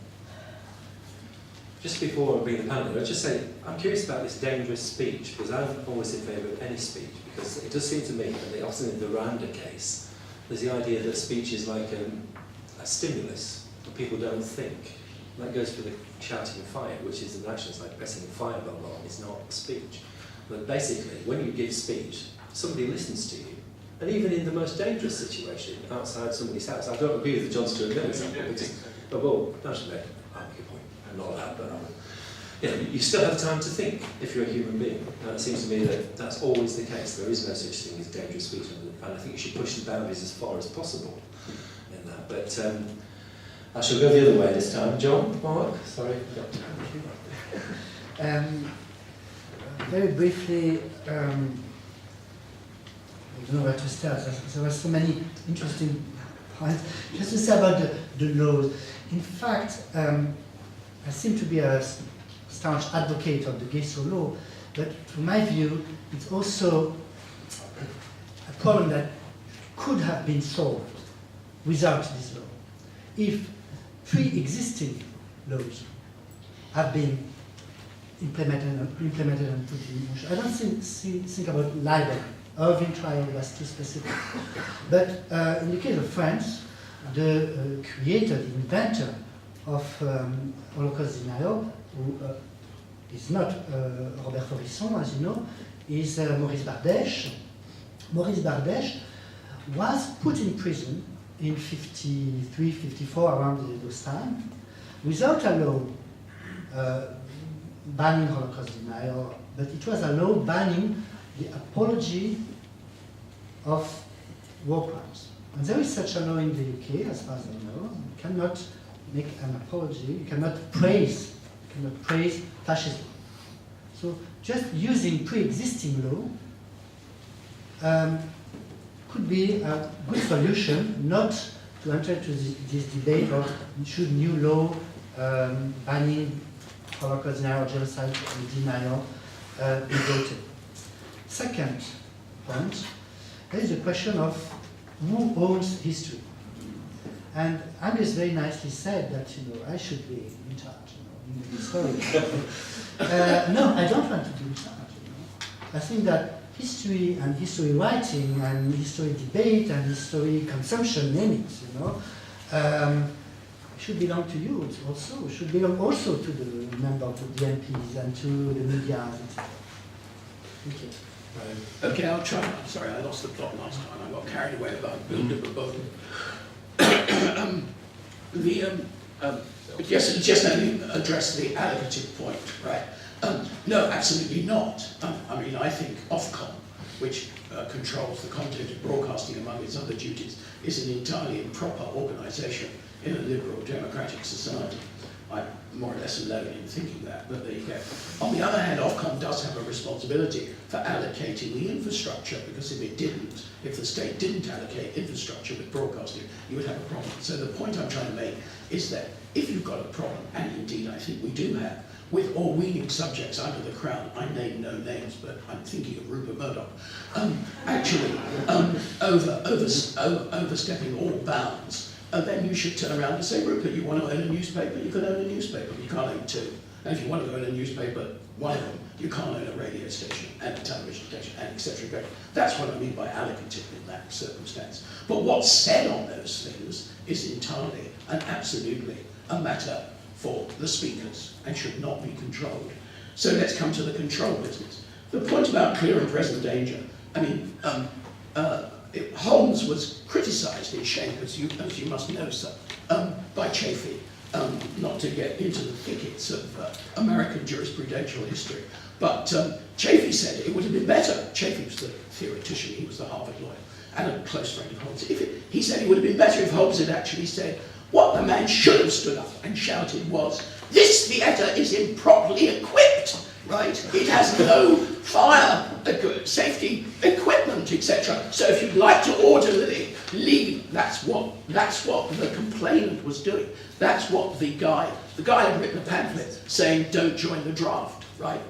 Just before I bring the panel, I'll just say, I'm curious about this dangerous speech, because I'm always in favour of any speech, because it does seem to me, and often in the Rwanda case, there's the idea that speech is like a stimulus, but people don't think. And that goes for the shouting fire, which is an action, it's like pressing a fireball on, it's not speech. But basically, when you give speech, somebody listens to you. And even in the most dangerous situation, outside somebody's house, I don't agree with the John Stuart Mill example, but well, actually, I make a point, I'm not allowed, but you still have time to think if you're a human being. And it seems to me that that's always the case. There is no such thing as dangerous speech, and I think you should push the boundaries as far as possible in that. But I shall go the other way this time. John, Mark, sorry. Very briefly, I don't know where to start. There were so many interesting points. Just to say about the laws. In fact, I seem to be a staunch advocate of the Gayso law, But from my view, it's also a problem that could have been solved without this law. If pre-existing laws have been implemented and put in motion. I don't think about libel. Irving trial was too specific. But in the case of France, the creator, the inventor of Holocaust denial, who is not Robert Faurisson, as you know, is Maurice Bardèche. Maurice Bardèche was put in prison in 53, 54, around those times, without a law banning Holocaust denial, but it was a law banning the apology of war crimes. And there is such a law in the UK, as far as I know. You cannot make an apology, you cannot praise fascism. So just using pre-existing law could be a good solution, not to enter into this debate of should new law banning Holocaust denial, genocide denial be voted. Second point, there is a question of who owns history. And Angus very nicely said that, I should be in charge, in the story. No, I don't want to be in charge, I think that history and history writing and history debate and history consumption, name it, should belong to you also. Should belong also to the members, to the MPs and to the media, etc. Thank you. Okay, I'll try. I'm sorry, I lost the plot last time. I got carried away about Bilderberg. Just let me address the allocative point, right? No, absolutely not. I mean, I think Ofcom, which controls the content of broadcasting among its other duties, is an entirely improper organisation in a liberal democratic society. I'm more or less alone in thinking that, but there you go. On the other hand, Ofcom does have a responsibility for allocating the infrastructure, because if it didn't, if the state didn't allocate infrastructure with broadcasting, you would have a problem. So the point I'm trying to make is that if you've got a problem, and indeed I think we do have, with Orwellian subjects under the crown, I name no names, but I'm thinking of Rupert Murdoch, overstepping all bounds, then you should turn around and say, Rupert, you want to own a newspaper? You can own a newspaper, you can't own two. And if you want to own a newspaper, one of them, you can't own a radio station and a television station, and etc. That's what I mean by allocative in that circumstance. But what's said on those things is entirely and absolutely a matter for the speakers and should not be controlled. So let's come to the control business. The point about clear and present danger, I mean, Holmes was criticised in Shank, as you must know, sir, by Chafee, not to get into the thickets of American jurisprudential history. But Chafee said it would have been better. Chafee was the theoretician, he was the Harvard lawyer, and a close friend of Holmes. He said it would have been better if Holmes had actually said, what the man should have stood up and shouted was, this theatre is improperly equipped, right? It has no fire safety equipment, etc. So if you'd like to orderly leave, that's what the complainant was doing. That's what the guy had written a pamphlet saying, don't join the draft, right?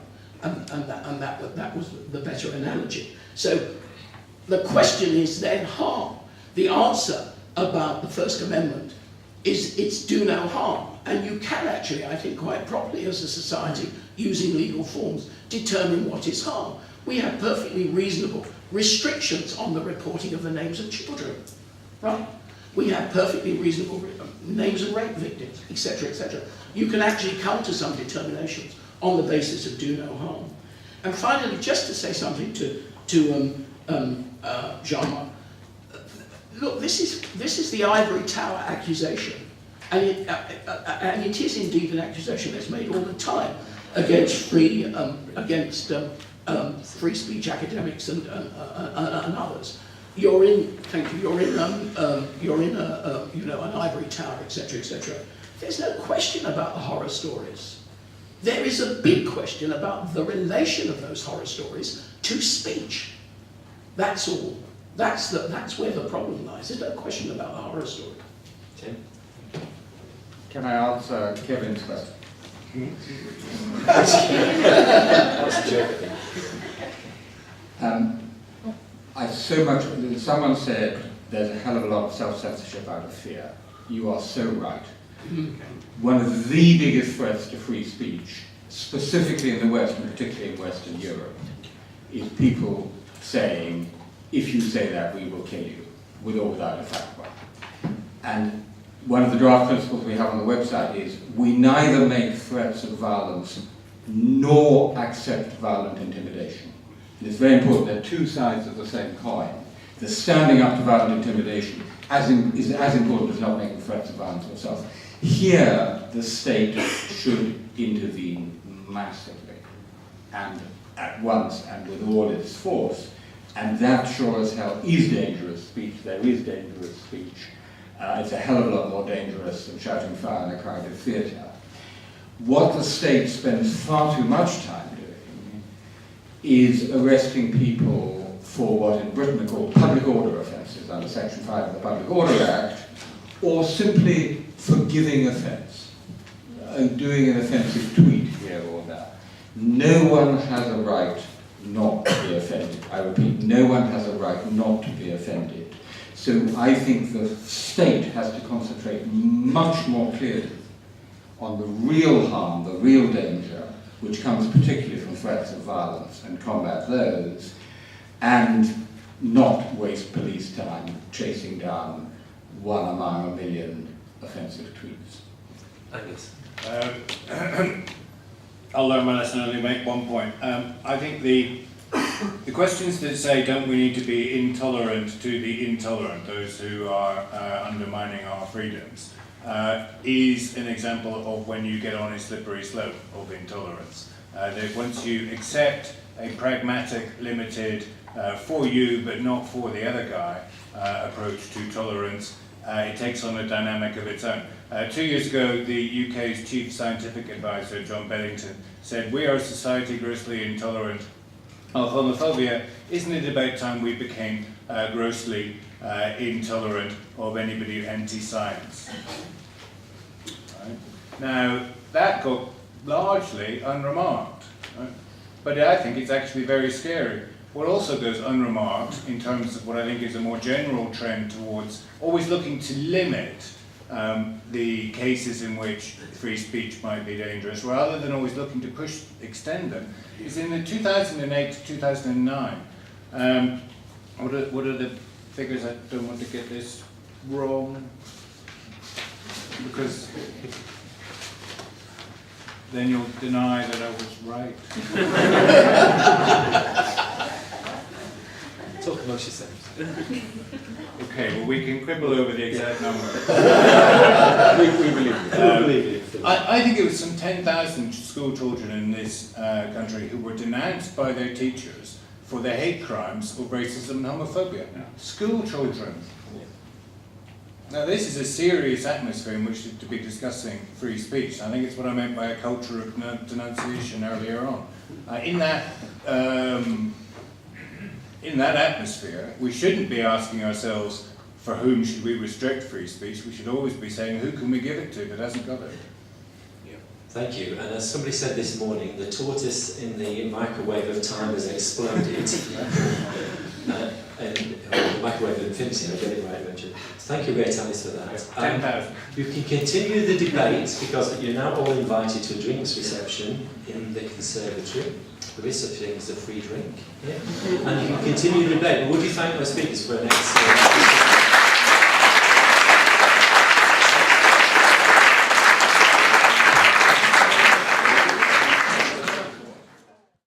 And that was the better analogy. So the question is then harm. The answer about the First Amendment is it's do no harm. And you can actually, I think quite properly as a society, using legal forms, determine what is harm. We have perfectly reasonable restrictions on the reporting of the names of children, right? We have perfectly reasonable names of rape victims, etc., etc. You can actually come to some determinations on the basis of do no harm. And finally, just to say something to Jean-Marc, look, this is the ivory tower accusation, and it is indeed an accusation that's made all the time against free speech academics and others. You're in an ivory tower, etc., etc. There's no question about the horror stories. There is a big question about the relation of those horror stories to speech. That's all. That's where the problem lies. There's no question about the horror story. Tim? Can I answer Kevin's question? That was a joke, I think. Someone said there's a hell of a lot of self-censorship out of fear. You are so right. One of the biggest threats to free speech, specifically in the West, and particularly in Western Europe, is people saying, if you say that, we will kill you, with or without a fatwa. And one of the draft principles we have on the website is, we neither make threats of violence nor accept violent intimidation. And it's very important, there are two sides of the same coin. The standing up to violent intimidation is as important as not making threats of violence yourself. Here, the state should intervene massively, and at once, and with all its force. And that sure as hell is dangerous speech. There is dangerous speech. It's a hell of a lot more dangerous than shouting fire in a crowded theatre. What the state spends far too much time doing is arresting people for what in Britain are called public order offences under Section 5 of the Public Order Act, or simply forgiving offence, and doing an offensive tweet here or there. No one has a right not to be offended. I repeat, no one has a right not to be offended. So I think the state has to concentrate much more clearly on the real harm, the real danger, which comes particularly from threats of violence, and combat those, and not waste police time chasing down one among a million offensive tweets. Angus. I'll learn my lesson and only make one point. I think the questions that say, don't we need to be intolerant to the intolerant, those who are undermining our freedoms, is an example of when you get on a slippery slope of intolerance. That once you accept a pragmatic, limited, for you but not for the other guy approach to tolerance, it takes on a dynamic of its own. 2 years ago, the UK's chief scientific advisor, John Beddington, said, "We are a society grossly intolerant of homophobia. Isn't it about time we became grossly intolerant of anybody anti-science?" Right? Now, that got largely unremarked, right? But I think it's actually very scary. What also goes unremarked in terms of what I think is a more general trend towards always looking to limit the cases in which free speech might be dangerous, rather than always looking to extend them, is in the 2008 to 2009. What are the figures? I don't want to get this wrong, because then you'll deny that I was right. Talk amongst yourselves. Okay, well, we can quibble over the exact number. We believe you. I think it was some 10,000 school children in this country who were denounced by their teachers for their hate crimes of racism and homophobia. School children. Now, this is a serious atmosphere in which to be discussing free speech. I think it's what I meant by a culture of denunciation earlier on. In that atmosphere, we shouldn't be asking ourselves, for whom should we restrict free speech? We should always be saying, who can we give it to that hasn't got it? Yeah. Thank you. And as somebody said this morning, the tortoise in the microwave of time has exploded. And the microwave of infinity, I'll get it right eventually. Thank you, Great Alice, for that. 10,000. You can continue the debate, because you're now all invited to a drinks reception in the conservatory. There is such a thing as a free drink. Yeah? And you can continue the debate. But would you thank my speakers for the next...